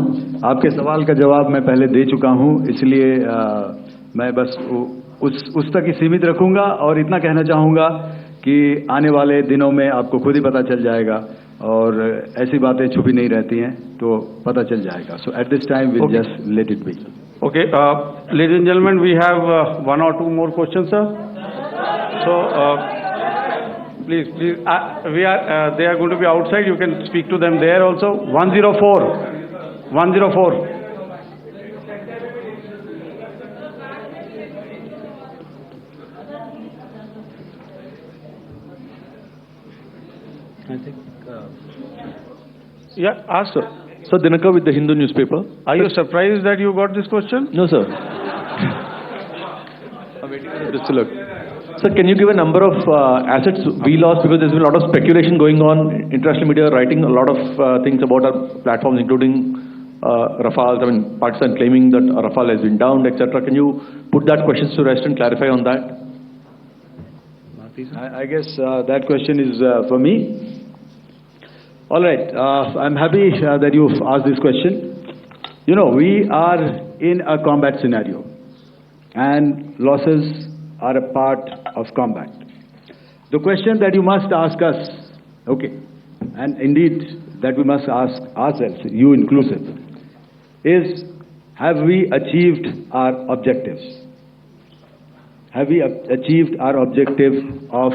आपके सवाल का जवाब मैं पहले दे चुका हूं, इसलिए मैं बस उस तक ही सीमित रखूंगा और इतना कहना चाहूंगा कि आने वाले दिनों में आपको खुद ही पता चल जाएगा और ऐसी बातें छुपी नहीं रहती हैं, तो पता चल जाएगा। So at this time we'll just let it be. Okay, ladies and gentlemen, we have 1 or 2 more questions, sir. So please, they are going to be outside. You can speak to them there also. 104. I think. Yeah, ask, sir. Sir, Dinakar with the Hindu newspaper. Are you surprised that you got this question? No, sir. it is still okay. Sir, can you give a number of assets we lost, because there's been a lot of speculation going on, international media writing a lot of things about our platforms, including Rafale. I mean, Pakistan claiming that Rafale has been downed, etc. Can you put that question to rest and clarify on that? I guess that question is for me. All right, I'm happy that you've asked this question. You know, we are in a combat scenario, and losses are a part of combat. The question that you must ask us, okay, and indeed that we must ask ourselves, you inclusive, is have we achieved our objectives? Have we achieved our objective of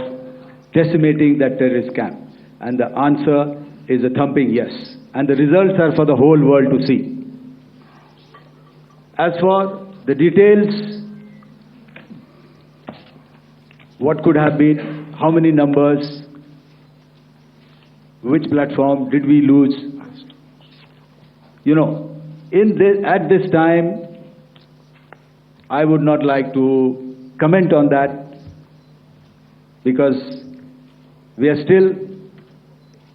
decimating that terrorist camp? And the answer is a thumping yes. And the results are for the whole world to see. As for the details, what could have been, how many numbers, which platform did we lose? You know, at this time, I would not like to comment on that, because we are still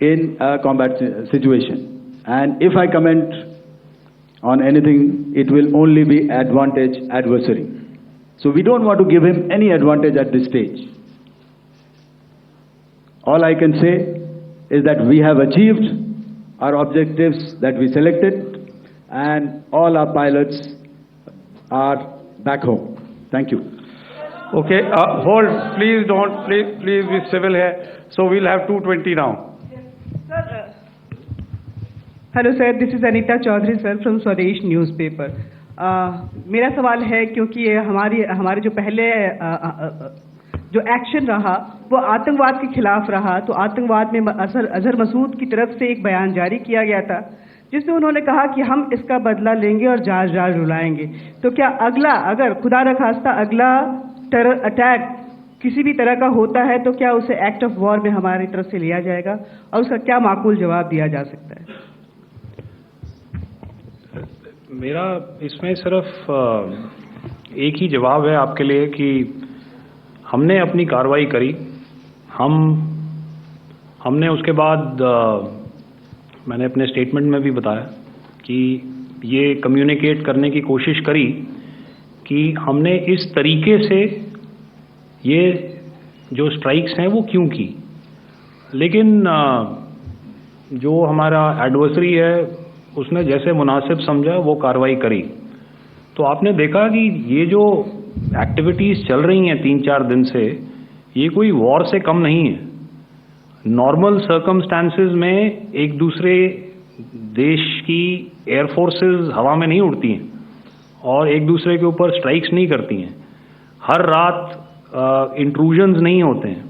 in a combat situation. And if I comment on anything, it will only be advantage adversary. So we don't want to give him any advantage at this stage. All I can say is that we have achieved our objectives that we selected, and all our pilots are back home. Thank you. Okay, hold, please be civil here. So we'll have 220 now. Hello sir, this is Anita Chaudhary sir from Swadesh newspaper. मेरा सवाल है, क्योंकि ये हमारे जो पहले जो action रहा वो आतंकवाद के खिलाफ रहा, तो आतंकवाद में अजहर मसूद की तरफ से एक बयान जारी किया गया था जिसमें उन्होंने कहा कि हम इसका बदला लेंगे और जाज रुलाएंगे। तो क्या अगला, अगर खुदा न खास्ता अगला टेरर अटैक किसी भी तरह का होता है, तो क्या उसे एक्ट ऑफ वॉर में हमारी तरफ से लिया जाएगा और उसका क्या माकूल जवाब दिया जा सकता है? मेरा इसमें सिर्फ एक ही जवाब है आपके लिए कि हमने अपनी कार्रवाई करी। हमने उसके बाद मैंने अपने स्टेटमेंट में भी बताया कि ये कम्युनिकेट करने की कोशिश करी कि हमने इस तरीके से ये जो स्ट्राइक्स हैं वो क्यों की। लेकिन जो हमारा एडवर्सरी है उसने जैसे मुनासिब समझा वो कार्रवाई करी। तो आपने देखा कि ये जो एक्टिविटीज़ चल रही हैं 3-4 दिन से, ये कोई वॉर से कम नहीं है। नॉर्मल सर्कमस्टांसेस में एक दूसरे देश की एयरफोर्सेस हवा में नहीं उड़ती हैं और एक दूसरे के ऊपर स्ट्राइक्स नहीं करती हैं। हर रात इंट्रूजन्स नहीं होते हैं।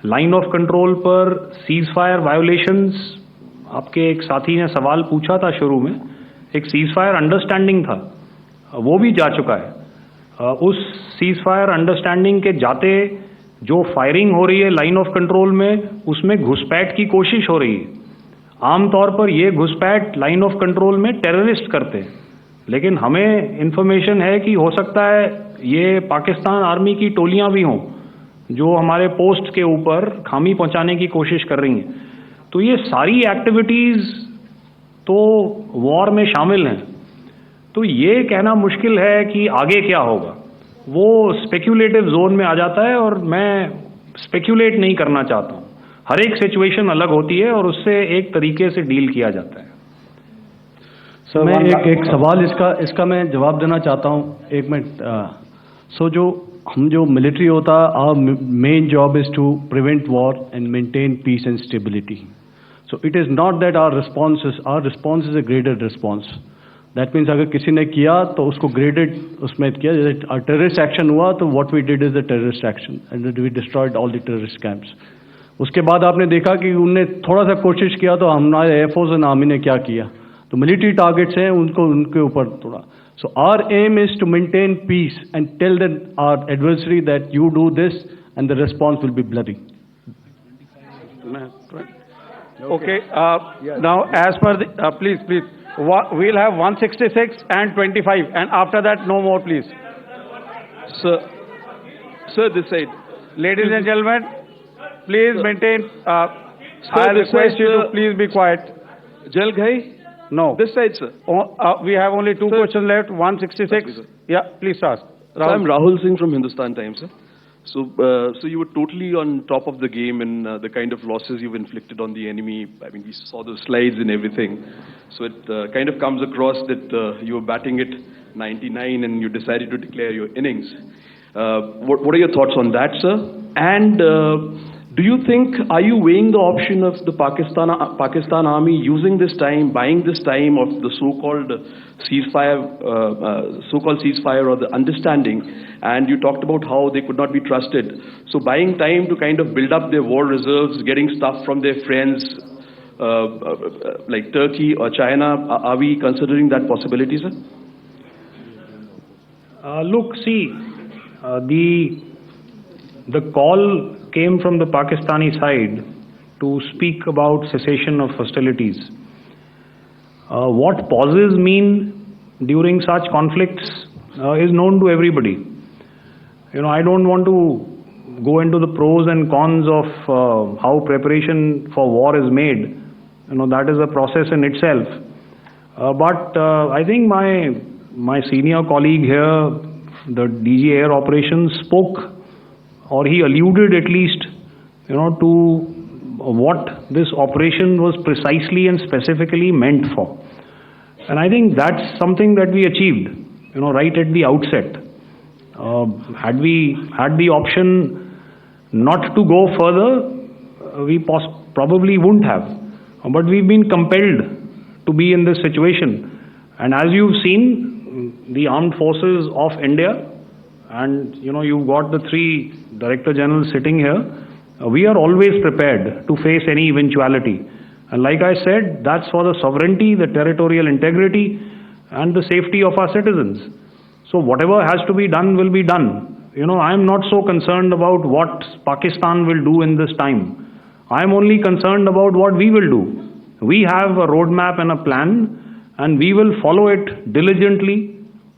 लाइन ऑफ कंट्रोल पर सीज फायर वायोलेशंस, आपके एक साथी ने सवाल पूछा था शुरू में, एक सीज फायर अंडरस्टैंडिंग था, वो भी जा चुका है। उस सीज फायर अंडरस्टैंडिंग के जाते जो फायरिंग हो रही है लाइन ऑफ कंट्रोल में, उसमें घुसपैठ की कोशिश हो रही है। आमतौर पर ये घुसपैठ लाइन ऑफ कंट्रोल में टेररिस्ट करते हैं, लेकिन हमें इंफॉर्मेशन है कि हो सकता है ये पाकिस्तान आर्मी की टोलियां भी हों जो हमारे पोस्ट के ऊपर खामी पहुंचाने की कोशिश कर रही हैं। तो ये सारी एक्टिविटीज़ तो वॉर में शामिल हैं। तो ये कहना मुश्किल है कि आगे क्या होगा, वो स्पेक्यूलेटिव जोन में आ जाता है और मैं स्पेक्यूलेट नहीं करना चाहता हूँ। हर एक सिचुएशन अलग होती है और उससे एक तरीके से डील किया जाता है। सर मैं एक सवाल इसका मैं जवाब देना चाहता हूँ, एक मिनट। हम जो मिलिट्री होता है, our main job is to prevent war and maintain peace and stability. So it is not that our response is a graded response. That means अगर किसी ने किया तो उसको ग्रेडेड उसमें किया। जैसे टेररिस्ट एक्शन हुआ तो what we did is the terrorist action and we destroyed all the terrorist camps. उसके बाद आपने देखा कि उनने थोड़ा सा कोशिश किया तो हमारे एयरफोर्स एंड आर्मी ने क्या किया, तो मिलिट्री टारगेट्स हैं उनके ऊपर थोड़ा। So our aim is to maintain peace and tell our adversary that you do this and the response will be bloody. Okay, now as per the, please, we'll have 166 and 25 and after that no more please. Sir, this side. Ladies and gentlemen, please maintain, Sir, I this request side, you to sir. please be quiet. General Ghai? No. This side, sir. We have only two Sir. questions left, 166. Excuse me, sir. Yeah, please ask. So I'm Rahul Singh from Hindustan Times, sir. So you were totally on top of the game in the kind of losses you've inflicted on the enemy. I mean, we saw the slides and everything. So it kind of comes across that you were batting it 99 and you decided to declare your innings. What are your thoughts on that, sir? And do you think, are you weighing the option of the Pakistan army using this time, buying this time of the so-called ceasefire or the understanding? And you talked about how they could not be trusted. So buying time to kind of build up their war reserves, getting stuff from their friends like Turkey or China, are we considering that possibility, sir? Look, see, the call came from the Pakistani side to speak about cessation of hostilities. What pauses mean during such conflicts is known to everybody. You know, I don't want to go into the pros and cons of how preparation for war is made. You know, that is a process in itself. But I think my senior colleague here, the DG Air Operations, spoke, or he alluded at least, you know, to what this operation was precisely and specifically meant for. And I think that's something that we achieved, you know, right at the outset. Had we had the option not to go further, we probably wouldn't have. But we've been compelled to be in this situation. And as you've seen, the armed forces of India, and you know, you've got the three Director Generals sitting here, we are always prepared to face any eventuality. And like I said, that's for the sovereignty, the territorial integrity, and the safety of our citizens. So whatever has to be done will be done. You know, I'm not so concerned about what Pakistan will do in this time. I'm only concerned about what we will do. We have a roadmap and a plan, and we will follow it diligently,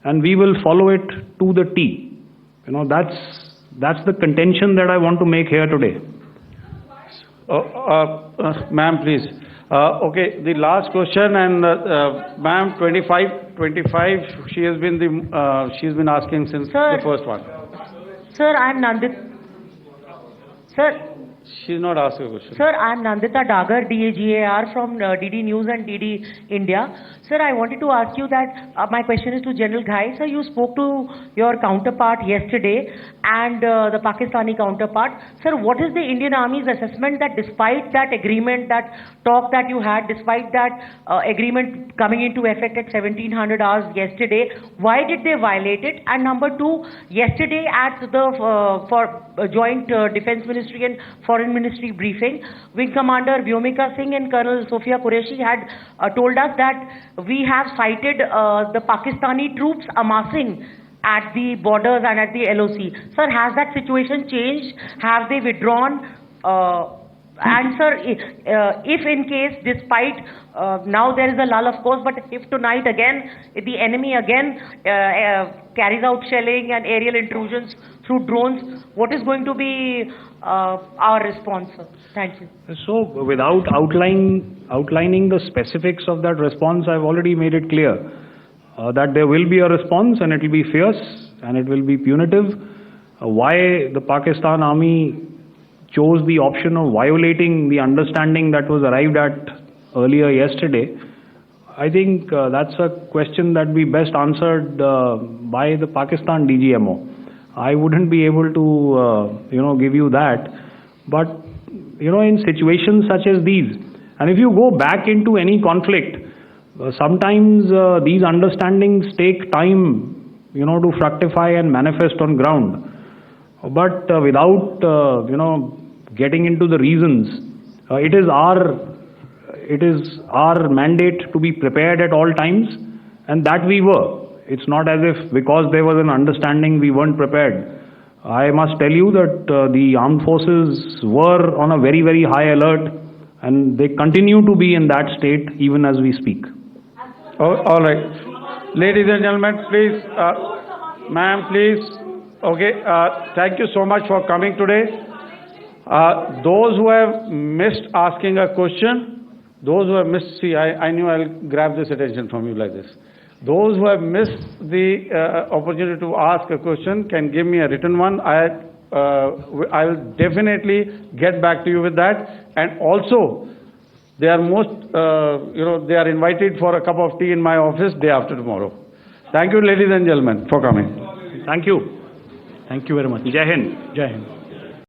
and we will follow it to the T. You know, that's the contention that I want to make here today. Ma'am, please. Okay, the last question, and ma'am, 25. She's been asking since the first one. Sir, I'm Nandita. Sir. She's not asking a question. Sir, I'm Nandita Dagar, DAGAR from DD News and DD India. Sir, I wanted to ask you that my question is to General Ghai. Sir, you spoke to your counterpart yesterday and the Pakistani counterpart. Sir, what is the Indian Army's assessment that despite that agreement, that talk that you had, despite that agreement coming into effect at 1700 hours yesterday, why did they violate it? And number two, yesterday at the joint Defense Ministry and Foreign Ministry briefing, Wing Commander Vyomika Singh and Colonel Sophia Qureshi had told us that we have cited the Pakistani troops amassing at the borders and at the LOC. Sir, has that situation changed? Have they withdrawn? And sir, if in case, despite now there is a lull, of course, but if tonight again, if the enemy again carries out shelling and aerial intrusions through drones, what is going to be our response, sir? Thank you. So, without outlining the specifics of that response, I've already made it clear that there will be a response, and it will be fierce and it will be punitive. Why the Pakistan Army chose the option of violating the understanding that was arrived at earlier yesterday, I think that's a question that we best answered by the Pakistan DGMO. I wouldn't be able to, give you that. But, in situations such as these, and if you go back into any conflict, sometimes these understandings take time, to fructify and manifest on ground. But without, getting into the reasons, it is our mandate to be prepared at all times, and that we were. It's not as if because there was an understanding we weren't prepared. I must tell you that the armed forces were on a very, very high alert, and they continue to be in that state even as we speak. All right. Ladies and gentlemen, please, ma'am, please, Okay, thank you so much for coming today. Those who have missed asking a question, those who have missed, see, I knew I'll grab this attention from you like this. Those who have missed the opportunity to ask a question can give me a written one. I'll definitely get back to you with that. And also, they are they are invited for a cup of tea in my office day after tomorrow. Thank you, ladies and gentlemen, for coming. Thank you. Thank you very much. Jai Hind. Jai Hind.